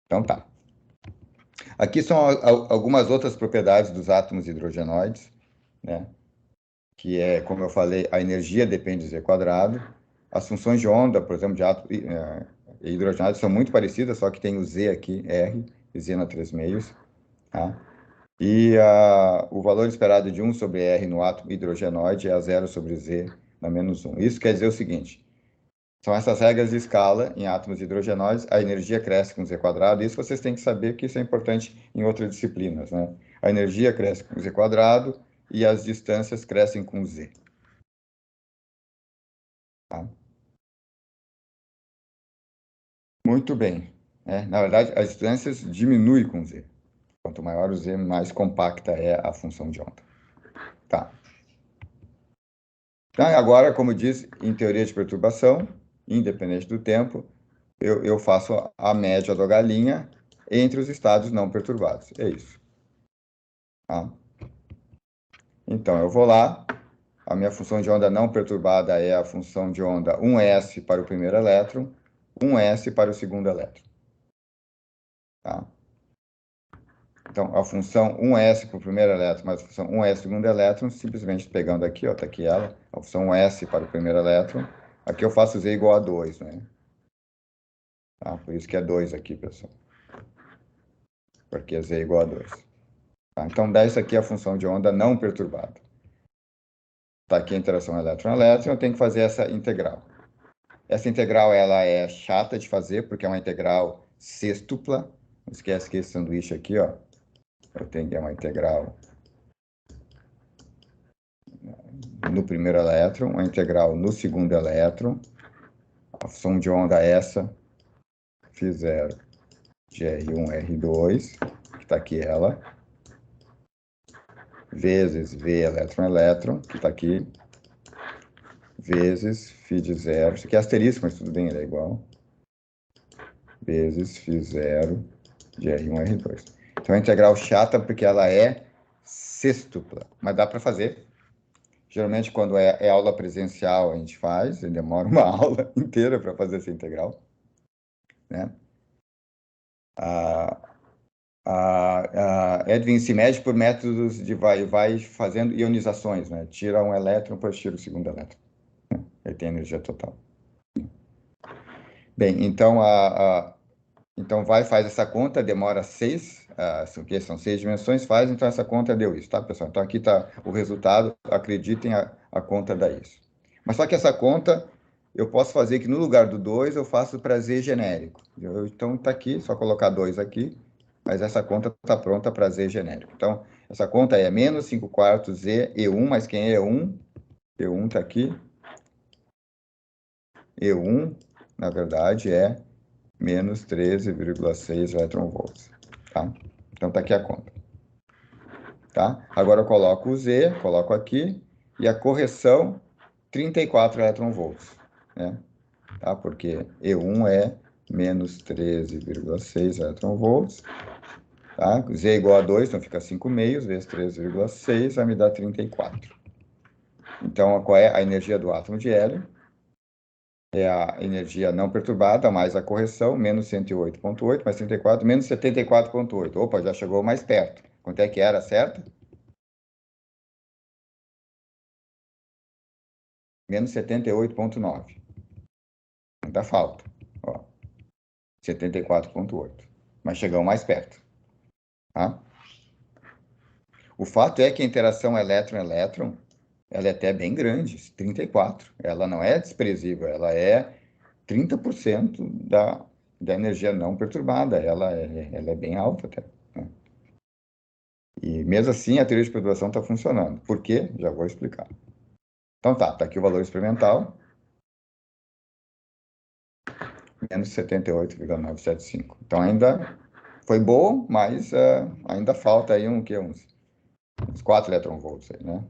Então, tá. Aqui são algumas outras propriedades dos átomos hidrogenoides, né? Que é, como eu falei, a energia depende de Z quadrado. As funções de onda, por exemplo, de átomos hidrogenoides são muito parecidas, só que tem o Z aqui, R, e Z na 3 meios. Tá? E o valor esperado de 1 sobre R no átomo hidrogenoide é a 0 sobre Z na menos 1. Isso quer dizer o seguinte, são essas regras de escala em átomos hidrogenoides, a energia cresce com Z quadrado, isso vocês têm que saber que isso é importante em outras disciplinas, né? A energia cresce com Z quadrado e as distâncias crescem com Z. Tá? Muito bem. Na verdade, as distâncias diminuem com Z. Quanto maior o Z, mais compacta é a função de onda. Tá. Então, agora, como diz, em teoria de perturbação, independente do tempo, eu faço a média da galinha entre os estados não perturbados. É isso. Tá? Então, eu vou lá. A minha função de onda não perturbada é a função de onda 1s para o primeiro elétron, 1s para o segundo elétron. Tá? Então, a função 1s para o primeiro elétron, mais a função 1s para o segundo elétron, simplesmente pegando aqui, ó, tá aqui ela, a função 1s para o primeiro elétron. Aqui eu faço z igual a 2, né? Tá? Por isso que é 2 aqui, pessoal. Porque é z igual a 2. Tá? Então, dessa aqui é a função de onda não perturbada. Tá aqui a interação elétron-elétron, eu tenho que fazer essa integral. Essa integral, ela é chata de fazer, porque é uma integral sextupla. Não esquece que esse sanduíche aqui, ó, eu tenho que é uma integral no primeiro elétron, uma integral no segundo elétron. A função de onda é essa, φ0 de R1, R2, que está aqui ela, vezes V elétron-elétron, que está aqui, vezes φ de 0, isso aqui é asterisco, mas tudo bem, ele é igual, vezes φ0 de R1, R2. Então, é uma integral chata porque ela é sextupla, mas dá para fazer. Geralmente, quando é aula presencial, a gente faz, e demora uma aula inteira para fazer essa integral. Né? Edwin se mede por métodos de vai fazendo ionizações, né? Tira um elétron, depois tira o segundo elétron. Ele tem energia total. Bem, então, então faz essa conta, demora 6, são 6 dimensões, faz, então essa conta deu isso, tá, pessoal? Então, aqui está o resultado, acreditem, a conta dá isso. Mas só que essa conta, eu posso fazer que no lugar do 2, eu faço para Z genérico. Então, está aqui, só colocar 2 aqui, mas essa conta está pronta para Z genérico. Então, essa conta é menos 5 quartos Z, E1, mas quem é E1? E1 está aqui. E1, na verdade, é menos 13,6 elétron-volts, tá? Então, tá aqui a conta, tá? Agora, eu coloco o Z, coloco aqui, e a correção, 34 elétron-volts, né? Tá? Porque E1 é menos 13,6 elétron-volts, tá? Z é igual a 2, então fica 5 meios, vezes 13,6, vai me dar 34. Então, qual é a energia do átomo de hélio? É a energia não perturbada, mais a correção, menos 108,8, mais 34, menos 74,8. Opa, já chegou mais perto. Quanto é que era, certo? Menos 78,9. Ainda falta. Ó, 74,8. Mas chegamos mais perto. Tá? O fato é que a interação elétron-elétron, ela é até bem grande, 34. Ela não é desprezível, ela é 30% da energia não perturbada. Ela é bem alta até. Né? E mesmo assim, a teoria de perturbação está funcionando. Por quê? Já vou explicar. Então tá aqui o valor experimental. Menos 78,975. Então ainda foi bom, mas ainda falta aí uns 4 eletronvolts aí, né?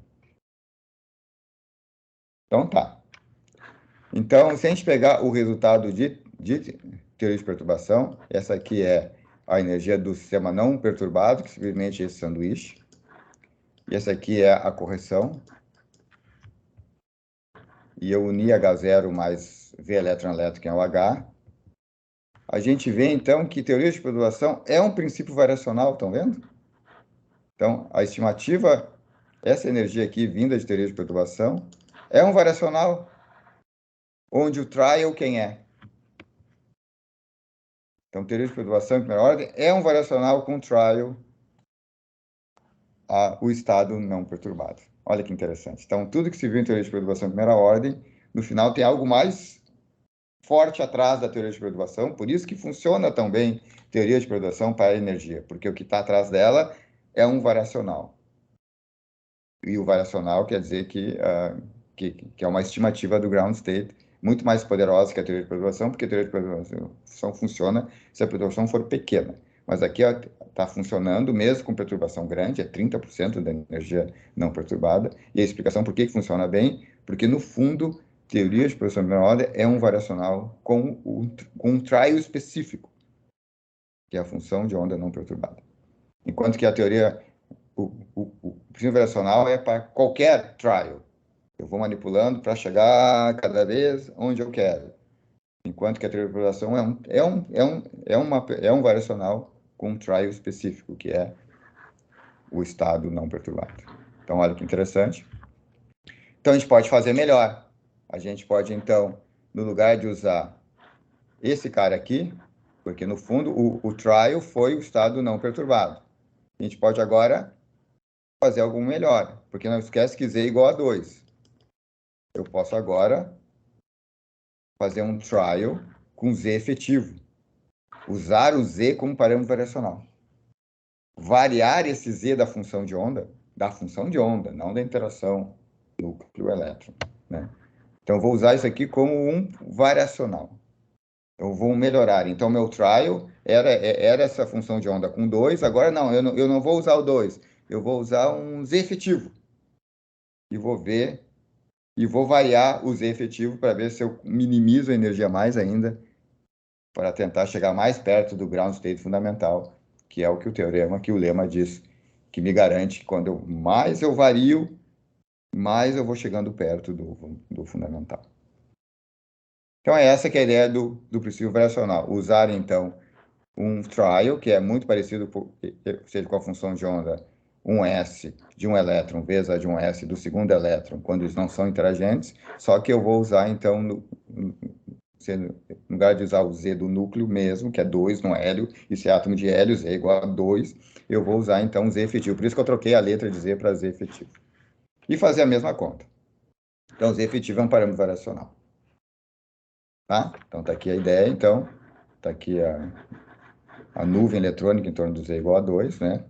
Então tá. Então, se a gente pegar o resultado de teoria de perturbação, essa aqui é a energia do sistema não perturbado, que simplesmente é esse sanduíche. E essa aqui é a correção. E eu uni H0 mais V elétron-elétron, que é o H. A gente vê, então, que teoria de perturbação é um princípio variacional, estão vendo? Então, a estimativa, essa energia aqui, vinda de teoria de perturbação, é um variacional, onde o trial quem é? Então, teoria de perturbação em primeira ordem é um variacional com trial o estado não perturbado. Olha que interessante. Então, tudo que se viu em teoria de perturbação em primeira ordem, no final tem algo mais forte atrás da teoria de perturbação, por isso que funciona tão bem teoria de perturbação para a energia, porque o que está atrás dela é um variacional. E o variacional quer dizer que é uma estimativa do ground state, muito mais poderosa que a teoria de perturbação, porque a teoria de perturbação funciona se a perturbação for pequena. Mas aqui está funcionando mesmo com perturbação grande, é 30% da energia não perturbada. E a explicação por que funciona bem, porque no fundo, teoria de perturbação de primeira ordem é um variacional com um trial específico, que é a função de onda não perturbada. Enquanto que a teoria, o princípio variacional é para qualquer trial. Eu vou manipulando para chegar cada vez onde eu quero. Enquanto que a teoria de perturbação é um variacional com um trial específico, que é o estado não perturbado. Então, olha que interessante. Então, a gente pode fazer melhor. A gente pode, então, no lugar de usar esse cara aqui, porque, no fundo, o trial foi o estado não perturbado. A gente pode agora fazer algo melhor, porque não esquece que Z é igual a 2. Eu posso agora fazer um trial com Z efetivo. Usar o Z como parâmetro variacional. Variar esse Z da função de onda, não da interação núcleo-elétron. Né? Então, eu vou usar isso aqui como um variacional. Eu vou melhorar. Então, meu trial era essa função de onda com 2. Agora, eu não vou usar o 2. Eu vou usar um Z efetivo. E vou ver, e vou variar o Z efetivo para ver se eu minimizo a energia mais ainda, para tentar chegar mais perto do ground state fundamental, que é o que o lema diz, que me garante que quando mais eu vario, mais eu vou chegando perto do fundamental. Então, é essa que é a ideia do princípio variacional. Usar, então, um trial, que é muito parecido, seja com a função de onda 1s de um elétron vezes a de um s do segundo elétron, quando eles não são interagentes, só que eu vou usar, então, no lugar de usar o Z do núcleo mesmo, que é 2 no hélio, e se é átomo de hélio, Z é igual a 2, eu vou usar, então, Z efetivo. Por isso que eu troquei a letra de Z para Z efetivo. E fazer a mesma conta. Então, Z efetivo é um parâmetro variacional. Tá? Então, está aqui a ideia, então. Está aqui a nuvem eletrônica em torno do Z igual a 2, né?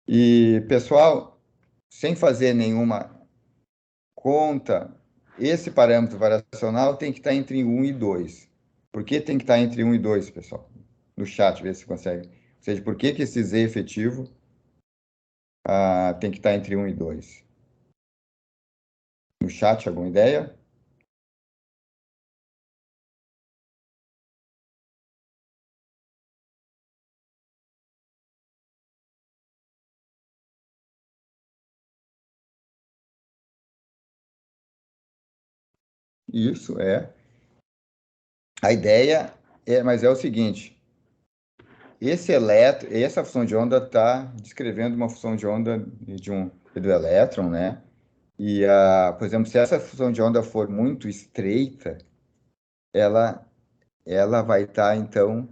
E, pessoal, sem fazer nenhuma conta, esse parâmetro variacional tem que estar entre 1 e 2. Por que tem que estar entre 1 e 2, pessoal? No chat, ver se consegue. Ou seja, por que esse Z efetivo tem que estar entre 1 e 2? No chat, alguma ideia? Isso é. A ideia mas é o seguinte, essa função de onda está descrevendo uma função de onda do elétron, né? E, por exemplo, se essa fusão de onda for muito estreita, ela vai estar, então,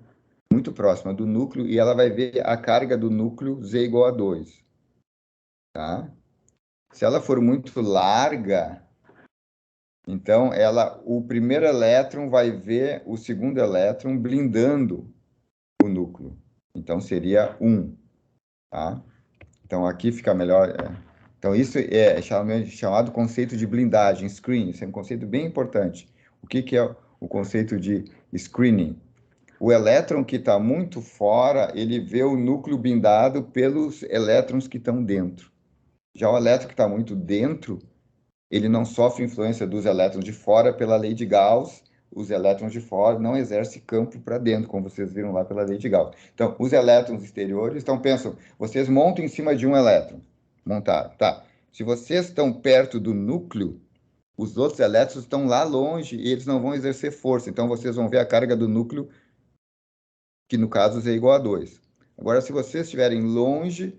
muito próxima do núcleo e ela vai ver a carga do núcleo Z igual a 2. Tá? Se ela for muito larga, então o primeiro elétron vai ver o segundo elétron blindando o núcleo. Então, seria 1. Tá? Então, aqui fica melhor. Então, isso é chamado conceito de blindagem, screening. Isso é um conceito bem importante. O que é o conceito de screening? O elétron que está muito fora, ele vê o núcleo blindado pelos elétrons que estão dentro. Já o elétron que está muito dentro, ele não sofre influência dos elétrons de fora pela lei de Gauss. Os elétrons de fora não exercem campo para dentro, como vocês viram lá pela lei de Gauss. Então, os elétrons exteriores, então pensam, vocês montam em cima de um elétron. Montaram, tá. Se vocês estão perto do núcleo, os outros elétrons estão lá longe e eles não vão exercer força. Então, vocês vão ver a carga do núcleo, que no caso Z é igual a 2. Agora, se vocês estiverem longe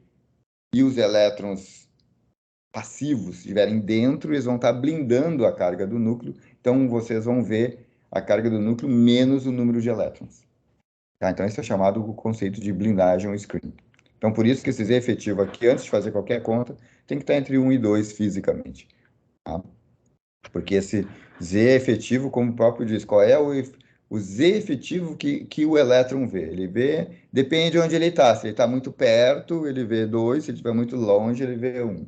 e os elétrons passivos estiverem dentro, eles vão estar blindando a carga do núcleo, então vocês vão ver a carga do núcleo menos o número de elétrons. Tá? Então, isso é chamado o conceito de blindagem ou screening. Então, por isso que esse Z efetivo aqui, antes de fazer qualquer conta, tem que estar entre 1 e 2 fisicamente. Tá? Porque esse Z efetivo, como o próprio diz, qual é o Z efetivo que o elétron vê? Ele vê, depende de onde ele está. Se ele está muito perto, ele vê 2, se ele estiver muito longe, ele vê 1.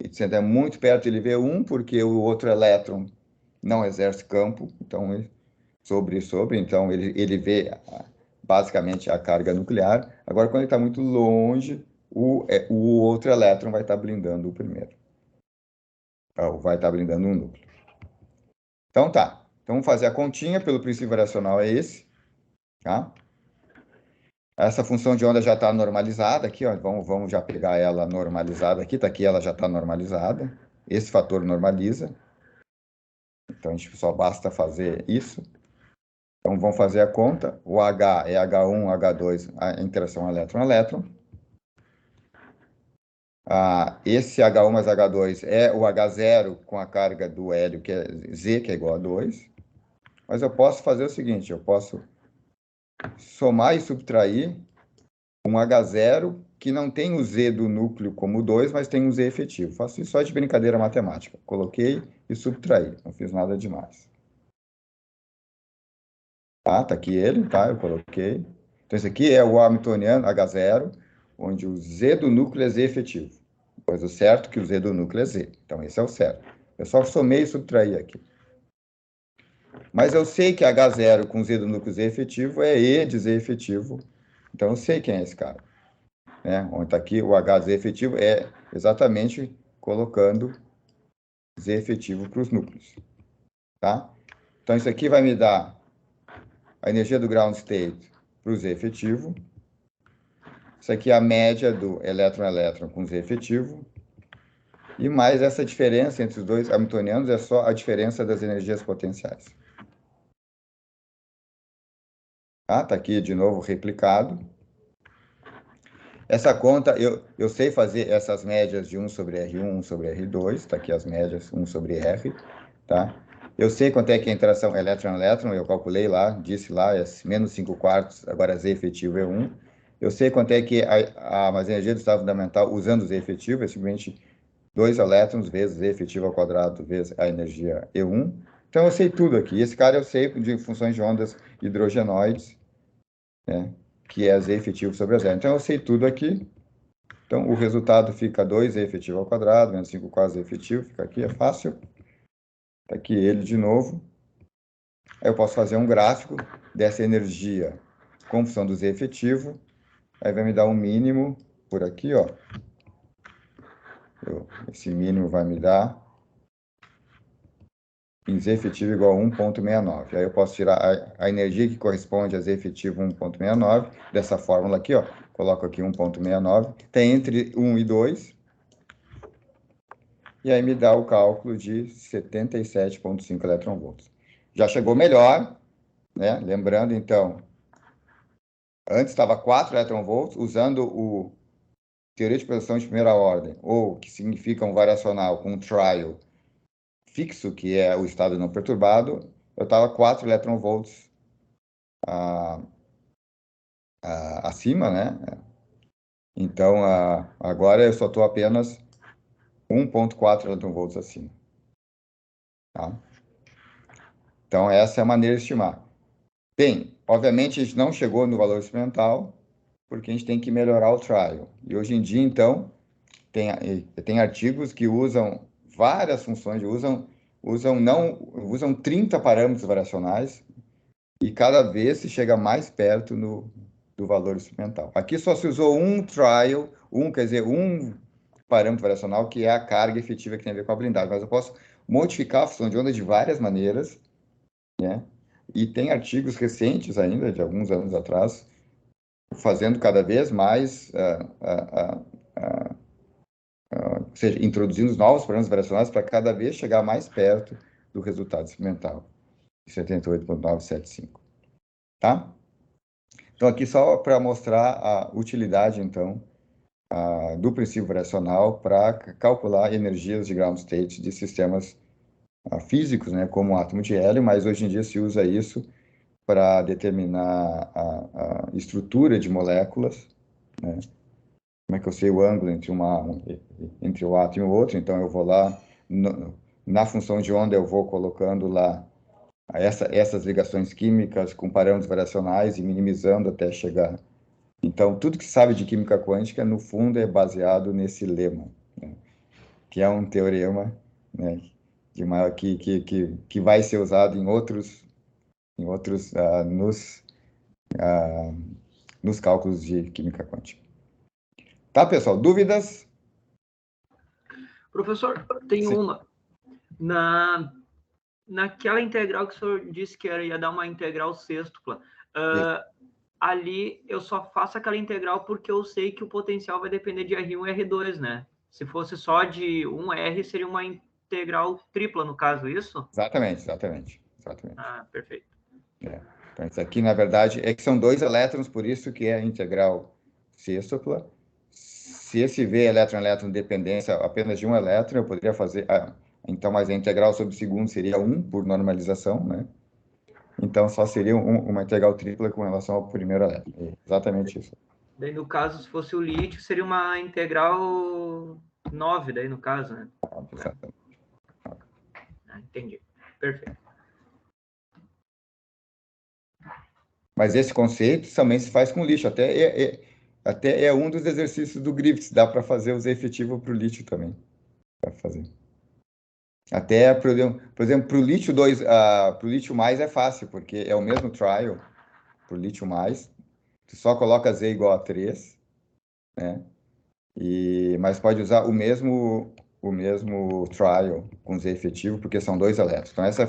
E se ele está muito perto, ele vê 1, porque o outro elétron não exerce campo, então então ele vê basicamente a carga nuclear. Agora, quando ele está muito longe, o outro elétron vai estar blindando o primeiro. Ou vai estar blindando o núcleo. Então tá. Então vamos fazer a continha pelo princípio variacional é esse, tá? Essa função de onda já está normalizada aqui, ó. Vamos já pegar ela normalizada aqui, tá aqui, ela já está normalizada. Esse fator normaliza. Então a gente só basta fazer isso. Então vamos fazer a conta. O H é H1, H2, a interação elétron-elétron. Esse H1 mais H2 é o H0 com a carga do hélio, que é Z, que é igual a 2. Mas eu posso fazer o seguinte, eu posso somar e subtrair um H0 que não tem o Z do núcleo como 2, mas tem um Z efetivo. Faço isso só de brincadeira matemática. Coloquei e subtraí, não fiz nada demais. Tá aqui ele, tá? Eu coloquei. Então, esse aqui é o hamiltoniano H0, onde o Z do núcleo é Z efetivo. Pois o certo é que o Z do núcleo é Z. Então, esse é o certo. Eu só somei e subtraí aqui. Mas eu sei que H0 com Z do núcleo Z efetivo é E de Z efetivo. Então, eu sei quem é esse cara. Né? Onde está aqui o HZ efetivo é exatamente colocando Z efetivo para os núcleos. Tá? Então, isso aqui vai me dar a energia do ground state para o Z efetivo. Isso aqui é a média do elétron-elétron com Z efetivo. E mais essa diferença entre os dois hamiltonianos é só a diferença das energias potenciais. Tá aqui de novo replicado. Essa conta, eu sei fazer essas médias de 1 sobre R1, 1 sobre R2. Está aqui as médias 1 sobre R. Tá? Eu sei quanto é que é a interação elétron-elétron, eu calculei lá, disse lá, é menos 5 quartos, agora Z efetivo é 1. Eu sei quanto é que a energia do estado fundamental usando Z efetivo, é simplesmente 2 elétrons vezes Z efetivo ao quadrado vezes a energia E1. Então, eu sei tudo aqui. Esse cara eu sei de funções de ondas hidrogenoides, né, que é Z efetivo sobre a zero. Então, eu sei tudo aqui. Então, o resultado fica 2Z efetivo ao quadrado, menos 5 quartos Z efetivo, fica aqui, é fácil. Está aqui ele de novo. Aí eu posso fazer um gráfico dessa energia com função do Z efetivo. Aí vai me dar um mínimo por aqui, ó. Esse mínimo vai me dar em Z efetivo igual a 1,69. Aí eu posso tirar a energia que corresponde a Z efetivo 1,69, dessa fórmula aqui, ó. Coloco aqui 1,69. Tem entre 1 e 2. E aí me dá o cálculo de 77,5 eletronvolts. Já chegou melhor, né? Lembrando, então, antes estava 4 eletronvolts, usando teoria de posição de primeira ordem, ou que significa um variacional com um trial fixo, que é o estado não perturbado, eu estava 4 electronvolts acima, né? Então, agora eu só estou apenas 1,4 electronvolts acima. Tá? Então, essa é a maneira de estimar. Obviamente, a gente não chegou no valor experimental, porque a gente tem que melhorar o trial. E hoje em dia, então, tem artigos que usam várias funções, usam 30 parâmetros variacionais, e cada vez se chega mais perto do valor experimental. Aqui só se usou um trial, um parâmetro variacional, que é a carga efetiva que tem a ver com a blindagem, mas eu posso modificar a função de onda de várias maneiras, né? E tem artigos recentes ainda, de alguns anos atrás, fazendo cada vez mais, ou seja, introduzindo novos parâmetros variacionais para cada vez chegar mais perto do resultado experimental, 78,975. Tá? Então, aqui só para mostrar a utilidade, então, do princípio variacional para calcular energias de ground state de sistemas físicos, né, como o átomo de hélio, mas hoje em dia se usa isso para determinar a estrutura de moléculas, né? Como é que eu sei o ângulo entre o átomo e o outro? Então, eu vou lá, na função de onda, eu vou colocando lá essas ligações químicas com parâmetros variacionais e minimizando até chegar. Então, tudo que se sabe de química quântica, no fundo, é baseado nesse lema, né? Que é um teorema, né, que vai ser usado nos cálculos de química quântica. Tá, pessoal? Dúvidas? Professor, tem Sim. uma. Naquela integral que o senhor disse que ia dar uma integral sêxtupla, ali eu só faço aquela integral porque eu sei que o potencial vai depender de R1 e R2, né? Se fosse só de 1R, seria uma integral tripla, no caso, isso? Exatamente. Ah, perfeito. Então, isso aqui, na verdade, é que são 2 elétrons, por isso que é a integral sêxtupla. Se esse V é elétron-elétron dependência apenas de um elétron, eu poderia fazer... então, mas a integral sobre o segundo seria 1 por normalização, né? Então, só seria uma integral tripla com relação ao primeiro elétron. É exatamente isso. Daí, no caso, se fosse o lítio, seria uma integral 9, daí, no caso, né? Exatamente. Entendi. Perfeito. Mas esse conceito também se faz com lixo. Até é um dos exercícios do Griffiths. Dá para fazer o Z efetivo para o lítio também. Dá pra fazer. Até, por exemplo, para o lítio 2, para o lítio mais é fácil, porque é o mesmo trial para o lítio mais. Tu só coloca Z igual a 3, né? Mas pode usar o mesmo trial com Z efetivo, porque são 2 elétrons. Então, essa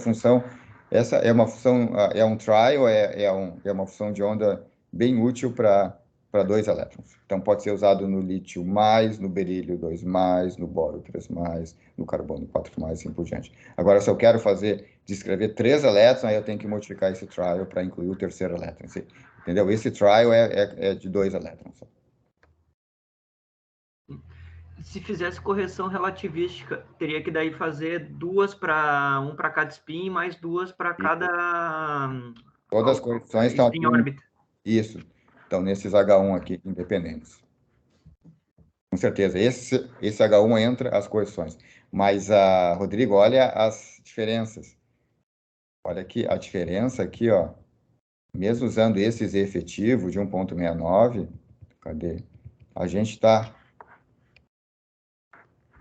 é uma função, é um trial, é uma função de onda bem útil para 2 elétrons. Então, pode ser usado no lítio mais, no berílio 2 mais, no boro 3 mais, no carbono 4 mais, assim por diante. Agora, se eu quero descrever 3 elétrons, aí eu tenho que modificar esse trial para incluir o terceiro elétron. Entendeu? Esse trial é de 2 elétrons. Se fizesse correção relativística, teria que daí fazer 2 para um para cada spin, mais 2 para cada Todas as correções estão aqui. spin órbita. Isso. Estão nesses H1 aqui, independentes. Com certeza. Esse H1 entra as correções. Mas, Rodrigo, olha as diferenças. Olha aqui, a diferença aqui, ó. Mesmo usando esse Z efetivo de 1,69, cadê? A gente está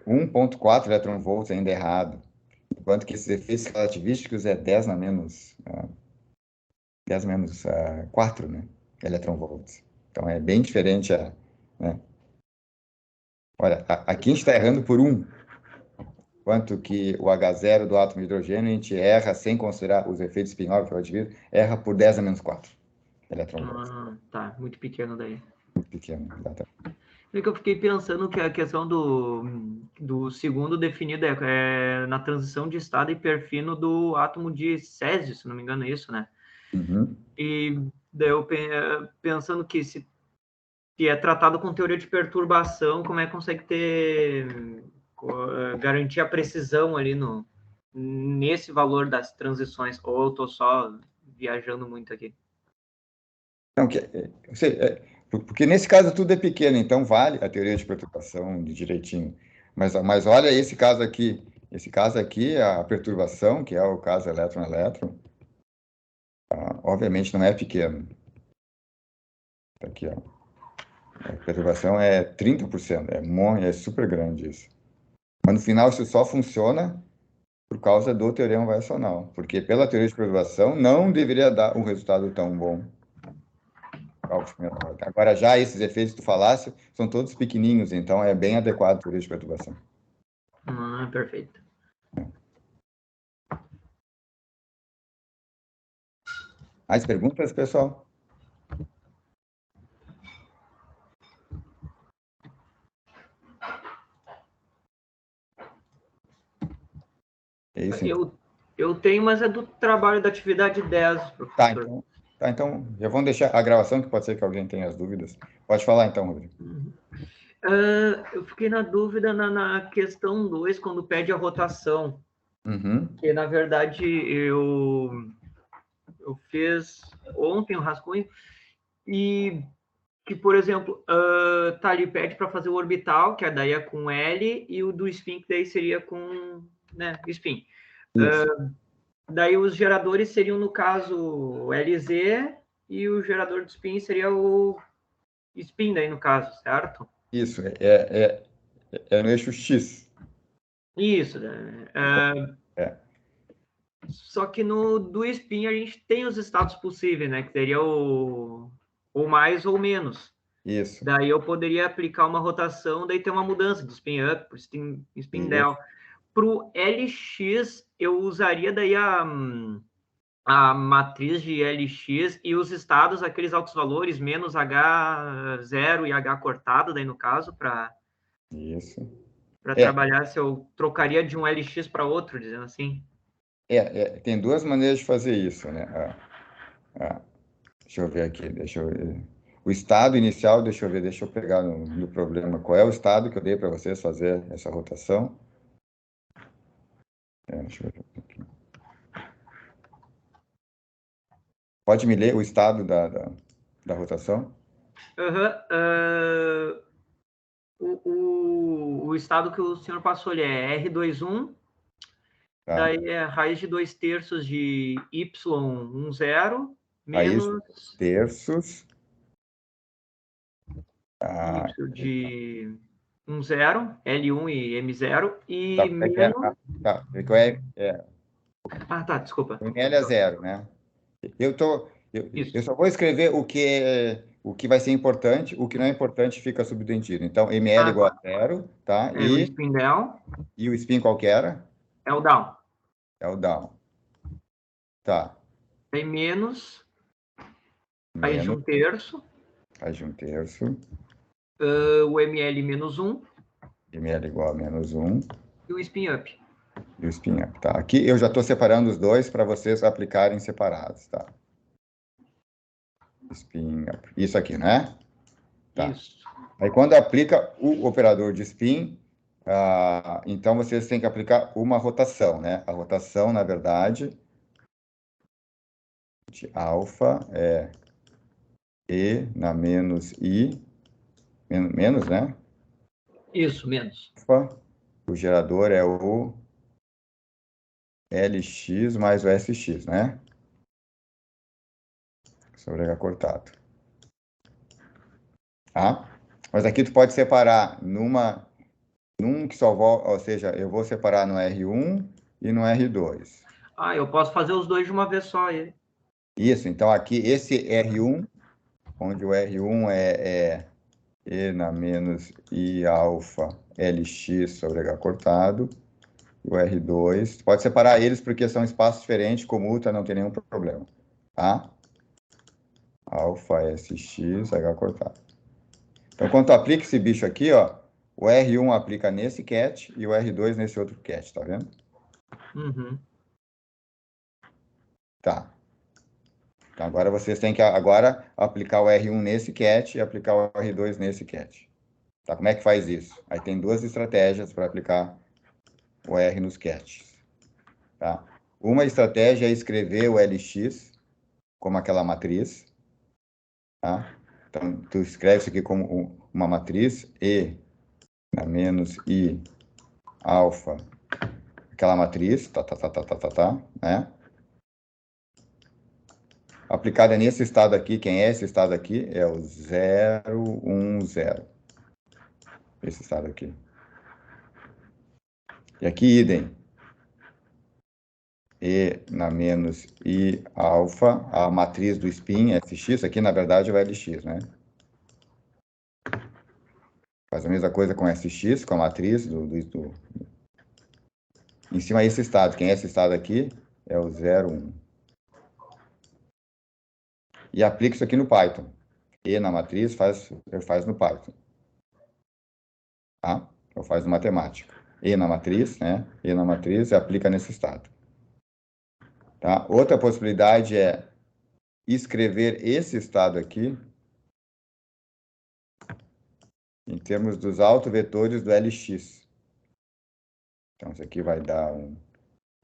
1,4 eletronvolts ainda errado. Enquanto que esses efeitos relativísticos é 10 na menos 4, né? Eletronvolts. Então, é bem diferente, né? Olha, aqui a gente está errando por 1, enquanto que o H0 do átomo de hidrogênio a gente erra sem considerar os efeitos spin-off relativismo, erra por 10 a menos 4 eletronvolts. Tá, muito pequeno daí. Muito pequeno, exatamente. É que eu fiquei pensando que a questão do segundo definido é na transição de estado hiperfino do átomo de césio, se não me engano é isso, né? Uhum. E daí eu pensando que se que é tratado com teoria de perturbação, como é que consegue garantir a precisão ali nesse valor das transições, ou eu estou só viajando muito aqui? Não, porque nesse caso tudo é pequeno, então vale a teoria de perturbação de direitinho. Mas olha esse caso aqui, a perturbação, que é o caso elétron-elétron, obviamente não é pequeno. Tá aqui, ó. A perturbação é 30%, é super grande isso. Mas no final isso só funciona por causa do teorema variacional, porque pela teoria de perturbação não deveria dar um resultado tão bom. Agora já esses efeitos que tu falasse são todos pequenininhos, então é bem adequado a teoria de perturbação. Perfeito. Mais perguntas, pessoal? É isso, então. Eu tenho, mas é do trabalho da atividade 10, professor. Então, já vamos deixar a gravação, que pode ser que alguém tenha as dúvidas. Pode falar então, Rodrigo. Eu fiquei na dúvida na questão 2, quando pede a rotação. Que, na verdade, eu fiz ontem o rascunho e que, por exemplo, tá ali, pede para fazer o orbital, que daí é com L, e o do spin, que daí seria com, né, spin. Daí os geradores seriam, no caso, o LZ, e o gerador de spin seria o spin, daí, no caso, certo? Isso, é no eixo X. Isso, né? Só que no do spin a gente tem os estados possíveis, né? Que seria o ou mais ou menos. Isso. Daí eu poderia aplicar uma rotação, daí ter uma mudança de spin up para spin down. Para o LX, eu usaria daí a matriz de LX e os estados, aqueles altos valores, menos H0 e H cortado, daí no caso, para trabalhar, se eu trocaria de um LX para outro, dizendo assim. Tem duas maneiras de fazer isso, né? Deixa eu ver aqui, o estado inicial, deixa eu pegar no problema. Qual é o estado que eu dei para vocês fazer essa rotação? Deixa eu ver aqui. Pode me ler o estado da rotação? O estado que o senhor passou ali é R21, daí é raiz de 2/3 de Y10 menos... Raiz de terços. Y de 10, L1 e M0, e menos... Tá, desculpa. O ML é 0, né? Eu só vou escrever o que vai ser importante, o que não é importante fica subentendido. Então, ML igual a 0, tá? É o spin down. E o spin qual que era? É o down. É o down. Tá. Aí menos raiz de 1/3. Raiz de 1/3. O ML menos 1. ML igual a menos 1. E o spin up. E o spin up, tá? Aqui eu já estou separando os dois para vocês aplicarem separados, tá? Spin up. Isso aqui, né? Tá. Isso. Aí quando aplica o operador de spin, então vocês têm que aplicar uma rotação, né? A rotação, na verdade, de alfa é E na menos I, menos, né? Isso, menos. Alfa, o gerador é o LX mais o SX, né? Sobre H cortado. Tá? Mas aqui tu pode separar num que só volta, ou seja, eu vou separar no R1 e no R2. Eu posso fazer os dois de uma vez só aí. Isso, então aqui esse R1, onde o R1 é E na menos I alfa LX sobre H cortado, e o R2, pode separar eles porque são espaços diferentes, comuta, não tem nenhum problema, tá? Alfa SX, H cortado. Então, quando tu aplica esse bicho aqui, ó, o R1 aplica nesse cat e o R2 nesse outro cat, tá vendo? Uhum. Tá. Então, agora vocês têm que agora aplicar o R1 nesse cat e aplicar o R2 nesse cat. Tá? Como é que faz isso? Aí tem duas estratégias para aplicar o R nos cats. Tá? Uma estratégia é escrever o LX como aquela matriz. Tá? Então, tu escreve isso aqui como uma matriz, E na menos I alfa, aquela matriz, né? Aplicada nesse estado aqui, quem é esse estado aqui? É o 0, 1, 0. Esse estado aqui. E aqui, idem. E na menos I alfa, a matriz do spin, Fx, aqui na verdade é o Lx, né? Faz a mesma coisa com Sx, com a matriz Em cima esse estado. Quem é esse estado aqui? É o 0, 1. E aplica isso aqui no Python. E na matriz faz no Python. Tá? Ou faz no matemática. E na matriz, né? E na matriz aplica nesse estado. Tá? Outra possibilidade é escrever esse estado aqui em termos dos autovetores do Lx. Então, isso aqui vai dar um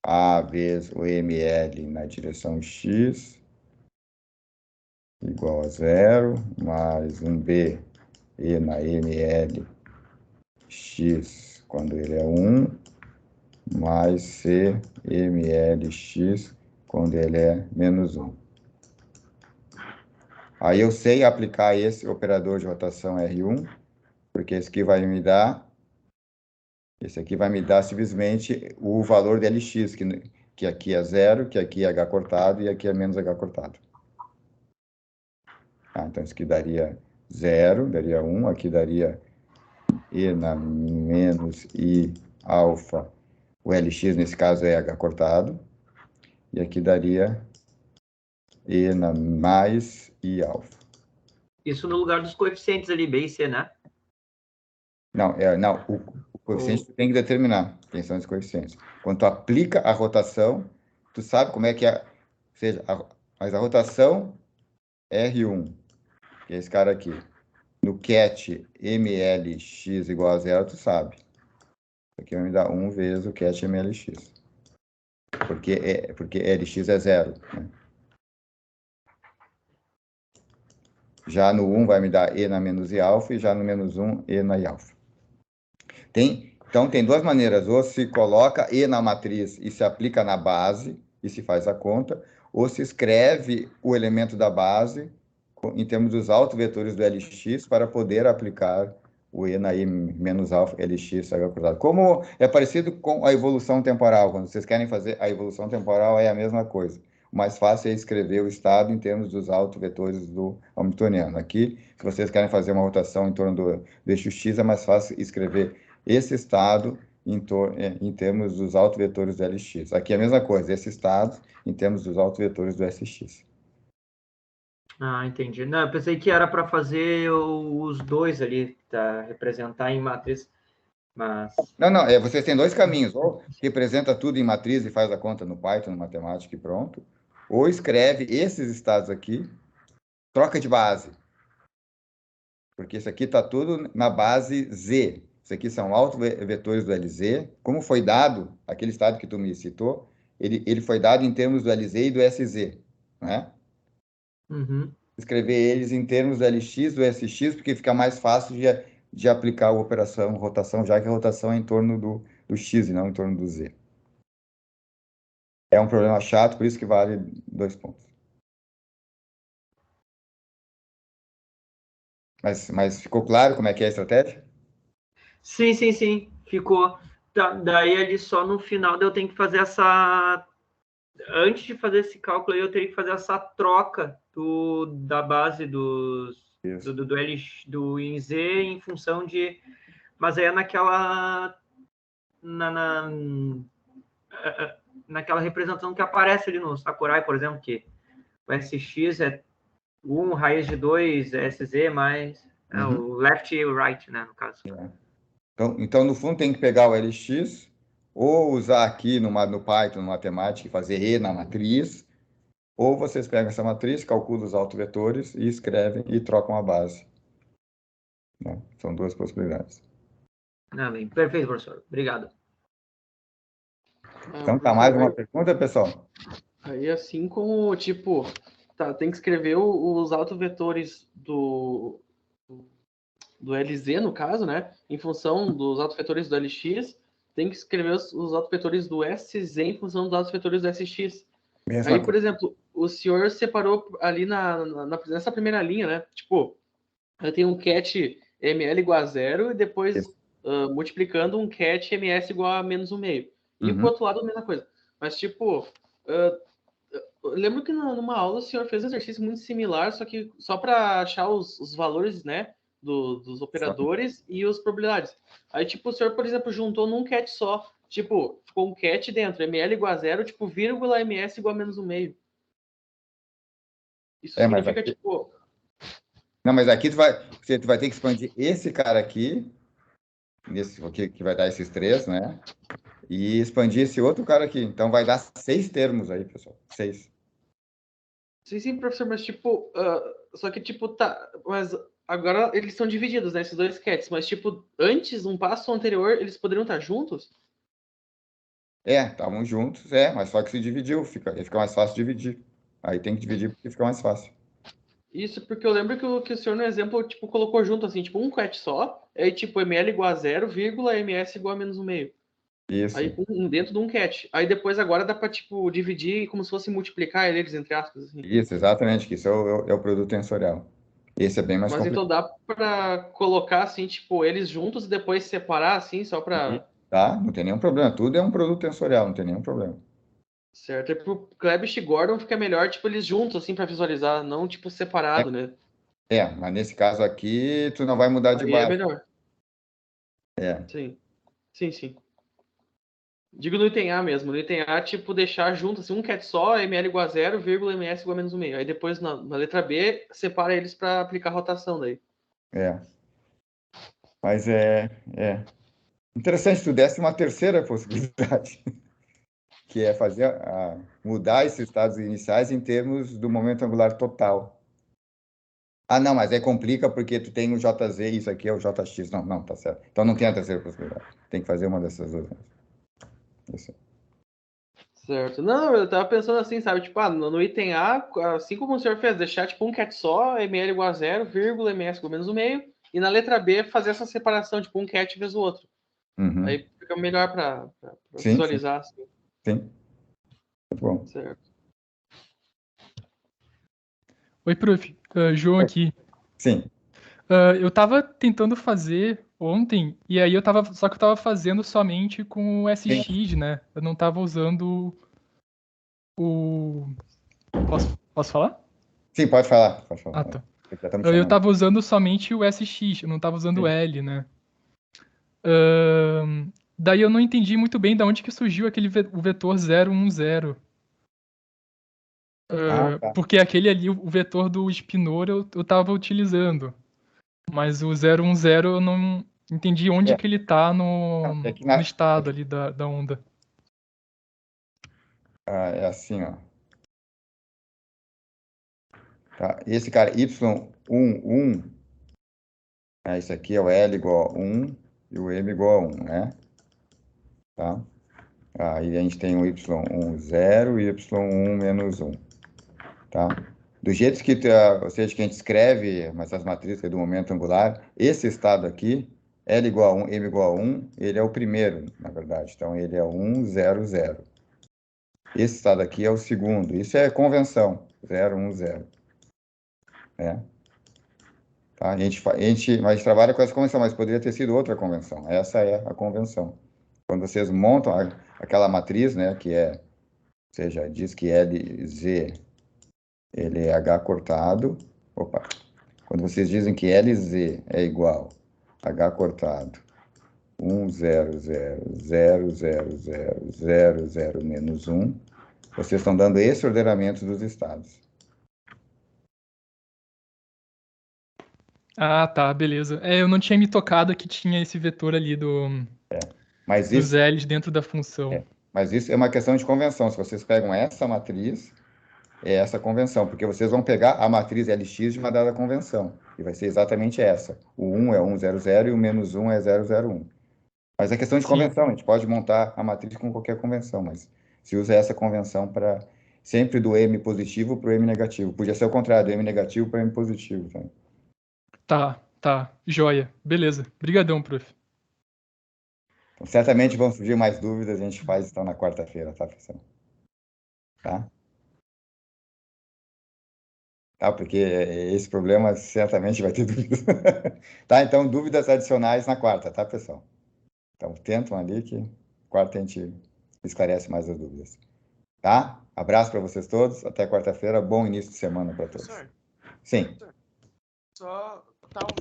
A vezes o ml na direção x igual a 0, mais um B e na ml x quando ele é 1, mais C ml x quando ele é menos 1. Aí eu sei aplicar esse operador de rotação R1, porque esse aqui vai me dar simplesmente o valor de Lx, que aqui é 0, que aqui é H cortado e aqui é menos H cortado. Então, isso aqui daria 0, daria 1, aqui daria E na menos I alfa, o Lx nesse caso é H cortado, e aqui daria E na mais I alfa. Isso no lugar dos coeficientes ali, B e C, né? Não, o coeficiente tu tem que determinar quem são os coeficientes. Quando tu aplica a rotação, tu sabe como é que é, ou seja, mas a rotação R1, que é esse cara aqui, no cat mlx igual a 0, tu sabe. Isso aqui vai me dar 1 vezes o cat mlx. Porque Lx é 0. Né? Já no 1 vai me dar E na menos I alfa, e já no menos 1, E na I alfa. Então, tem duas maneiras. Ou se coloca E na matriz e se aplica na base, e se faz a conta, ou se escreve o elemento da base em termos dos autovetores do Lx para poder aplicar o E na I menos alfa Lx H cruzado. Como é parecido com a evolução temporal, quando vocês querem fazer a evolução temporal é a mesma coisa. O mais fácil é escrever o estado em termos dos autovetores do Hamiltoniano. Aqui, se vocês querem fazer uma rotação em torno do eixo x, é mais fácil escrever esse estado em termos dos autovetores do Lx. Aqui é a mesma coisa, esse estado em termos dos autovetores do Sx. Ah, entendi. Não, eu pensei que era para fazer os dois ali, tá? Representar em matriz, mas... Não, vocês têm dois caminhos, ou representa tudo em matriz e faz a conta no Python, no matemática e pronto, ou escreve esses estados aqui, troca de base, porque isso aqui está tudo na base Z. Isso aqui são autovetores do LZ. Como foi dado, aquele estado que tu me citou, ele foi dado em termos do LZ e do SZ, né? Uhum. Escrever eles em termos do LX, do SX, porque fica mais fácil de aplicar a operação rotação, já que a rotação é em torno do X e não em torno do Z. É um problema chato, por isso que vale 2 pontos. Mas ficou claro como é que é a estratégia? Sim, ficou. Daí ali só no final eu tenho que fazer essa... Antes de fazer esse cálculo, eu teria que fazer essa troca da base do em Z em função de... Mas aí é naquela representação que aparece ali no Sakurai, por exemplo, que o SX é 1 raiz de 2 SZ mais o left e o right, né, no caso. Então, no fundo, tem que pegar o LX ou usar aqui no Python, no matemática, e fazer E na matriz, ou vocês pegam essa matriz, calculam os autovetores e escrevem e trocam a base. Né? São duas possibilidades. Bem, perfeito, professor. Obrigado. Então, tá mais uma pergunta, pessoal? Aí, assim como, tipo, tem que escrever os autovetores do LZ, no caso, né? Em função dos autovetores do LX, tem que escrever os autovetores do SZ em função dos autovetores do SX. Mesma Aí, por exemplo, o senhor separou ali nessa primeira linha, né? Tipo, eu tenho um cat ml igual a 0 e depois multiplicando um cat ms igual a menos 1,5. E pro outro lado, a mesma coisa. Mas, tipo, eu lembro que numa aula o senhor fez um exercício muito similar, só que só para achar os valores, né, dos operadores e as probabilidades. Aí, tipo, o senhor, por exemplo, juntou num cat só. Tipo, ficou um cat dentro, ml igual a 0, tipo, vírgula ms igual a menos 1,5. Isso significa, aqui... tipo... Não, mas aqui você vai ter que expandir esse cara aqui, que vai dar esses 3, né? E expandir esse outro cara aqui. Então, vai dar 6 termos aí, pessoal. 6. Sim, professor, mas tipo... só que, tipo, tá... Mas agora eles são divididos, né? Esses dois cats. Mas, tipo, antes, um passo anterior, eles poderiam estar juntos? Estavam juntos, mas só que se dividiu. Fica mais fácil dividir. Aí tem que dividir porque fica mais fácil. Isso, porque eu lembro que o senhor, no exemplo, tipo, colocou junto, assim, tipo, um cat só, aí, tipo, ml igual a 0, ms igual a menos 1,5. Isso. Aí, dentro de um cat. Aí, depois, agora, dá pra, tipo, dividir como se fosse multiplicar eles, entre aspas, assim. Isso, exatamente, que isso é o produto tensorial. Esse é bem mais Mas, complicado. então, dá pra colocar, assim, tipo, eles juntos e depois separar, assim, só pra... Tá, não tem nenhum problema. Tudo é um produto tensorial, não tem nenhum problema. Certo. E pro Klebsch e Gordon fica melhor, tipo, eles juntos, assim, pra visualizar, não, tipo, separado, né? Mas nesse caso aqui, tu não vai mudar de Aí base. é melhor. Sim. Digo no item A mesmo. No item A, tipo, deixar junto, assim, um cat só, ml igual a 0, vírgula, ms igual a menos 1,5. Aí depois, na letra B, separa eles para aplicar a rotação daí. Mas interessante, tu desse uma terceira possibilidade, que é fazer mudar esses estados iniciais em termos do momento angular total. Não, mas aí complica porque tu tem o JZ e isso aqui é o JX. Não, tá certo. Então não tem a terceira possibilidade. Tem que fazer uma dessas duas. Isso. Certo. Não, eu tava pensando assim, sabe? Tipo, no item A, assim como o senhor fez, deixar tipo um cat só, ml igual a 0, vírgula, ms igual a menos 1,5. E na letra B, fazer essa separação, tipo um cat vezes o outro. Uhum. Aí fica melhor para Sim. visualizar. Assim. Sim. Muito bom. Certo. Oi, prof. João aqui. Sim. Eu tava tentando fazer ontem, e aí só que eu tava fazendo somente com o SX, né? Eu não tava usando o... Posso falar? Sim, pode falar. Tá. Já estamos Eu chamando. tava usando somente o SX, eu não tava usando o L, né? Daí eu não entendi muito bem de onde que surgiu o vetor 010. Tá. Porque aquele ali, o vetor do spinor, eu tava utilizando. Mas o 010 eu não entendi onde que ele tá no estado ali da onda. É assim, ó. Tá? Esse cara, Y11, isso aqui é o L igual a 1 e o M igual a 1, né? Tá? Aí a gente tem o Y10 e o Y1 menos 1. Tá? Do jeito que, ou seja, que a gente escreve essas matrizes do momento angular, esse estado aqui, L igual a 1, M igual a 1, ele é o primeiro, na verdade. Então, ele é 1, 0, 0. Esse estado aqui é o segundo. Isso é convenção, 0, 1, 0. Tá? A gente trabalha com essa convenção, mas poderia ter sido outra convenção. Essa é a convenção. Quando vocês montam aquela matriz, né, que ou seja, diz que LZ ele é H cortado. Quando vocês dizem que LZ é igual a H cortado 1, 0, 0, 0, 0, 0, 0, 0, menos 1, vocês estão dando esse ordenamento dos estados. Tá, beleza. Eu não tinha me tocado que tinha esse vetor ali dos L's dentro da função. Mas isso é uma questão de convenção. Se vocês pegam essa matriz é essa convenção, porque vocês vão pegar a matriz LX de uma dada convenção, e vai ser exatamente essa. O 1 é 100 e o menos 1 é 001. Mas é questão de convenção, a gente pode montar a matriz com qualquer convenção, mas se usa essa convenção para sempre do M positivo para o M negativo. Podia ser o contrário, do M negativo para o M positivo. Tá. Joia. Beleza. Brigadão, prof. Então, certamente vão surgir mais dúvidas, a gente faz então na quarta-feira, tá, pessoal? Tá? Tá, porque esse problema certamente vai ter dúvidas. Tá, então dúvidas adicionais na quarta, tá, pessoal? Então tentam ali que quarta a gente esclarece mais as dúvidas. Tá? Abraço para vocês todos, até quarta-feira, bom início de semana para todos. Professor, Sim. só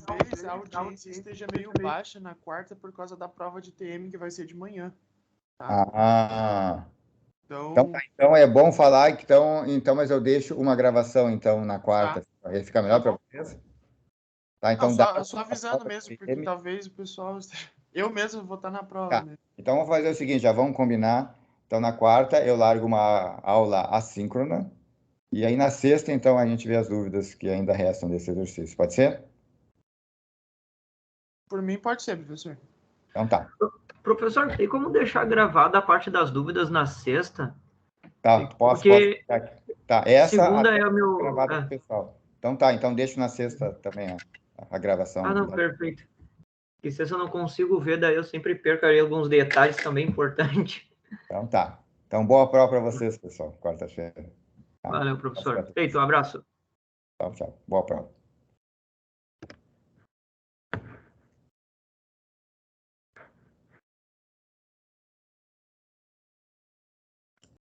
talvez a audiência esteja meio baixa na quarta por causa da prova de TM que vai ser de manhã. Tá? Então é bom falar que então, mas eu deixo uma gravação então na quarta, aí fica melhor para vocês. Tá, então só avisando mesmo, porque talvez o pessoal eu mesmo vou estar na prova, né? Então vamos fazer o seguinte, já vamos combinar. Então na quarta eu largo uma aula assíncrona e aí na sexta então a gente vê as dúvidas que ainda restam desse exercício. Pode ser? Por mim pode ser, professor. Então tá. Professor, tem como deixar gravada a parte das dúvidas na sexta? Tá, posso. Tá, essa segunda é o meu gravada pro pessoal. Então tá, então deixo na sexta também a gravação. Ah, não, perfeito. Porque sexta eu não consigo ver, daí eu sempre perco aí alguns detalhes também importantes. Então tá. Então boa prova para vocês, pessoal, quarta-feira. Tá? Valeu, professor. Feito, um abraço. Tchau. Boa prova.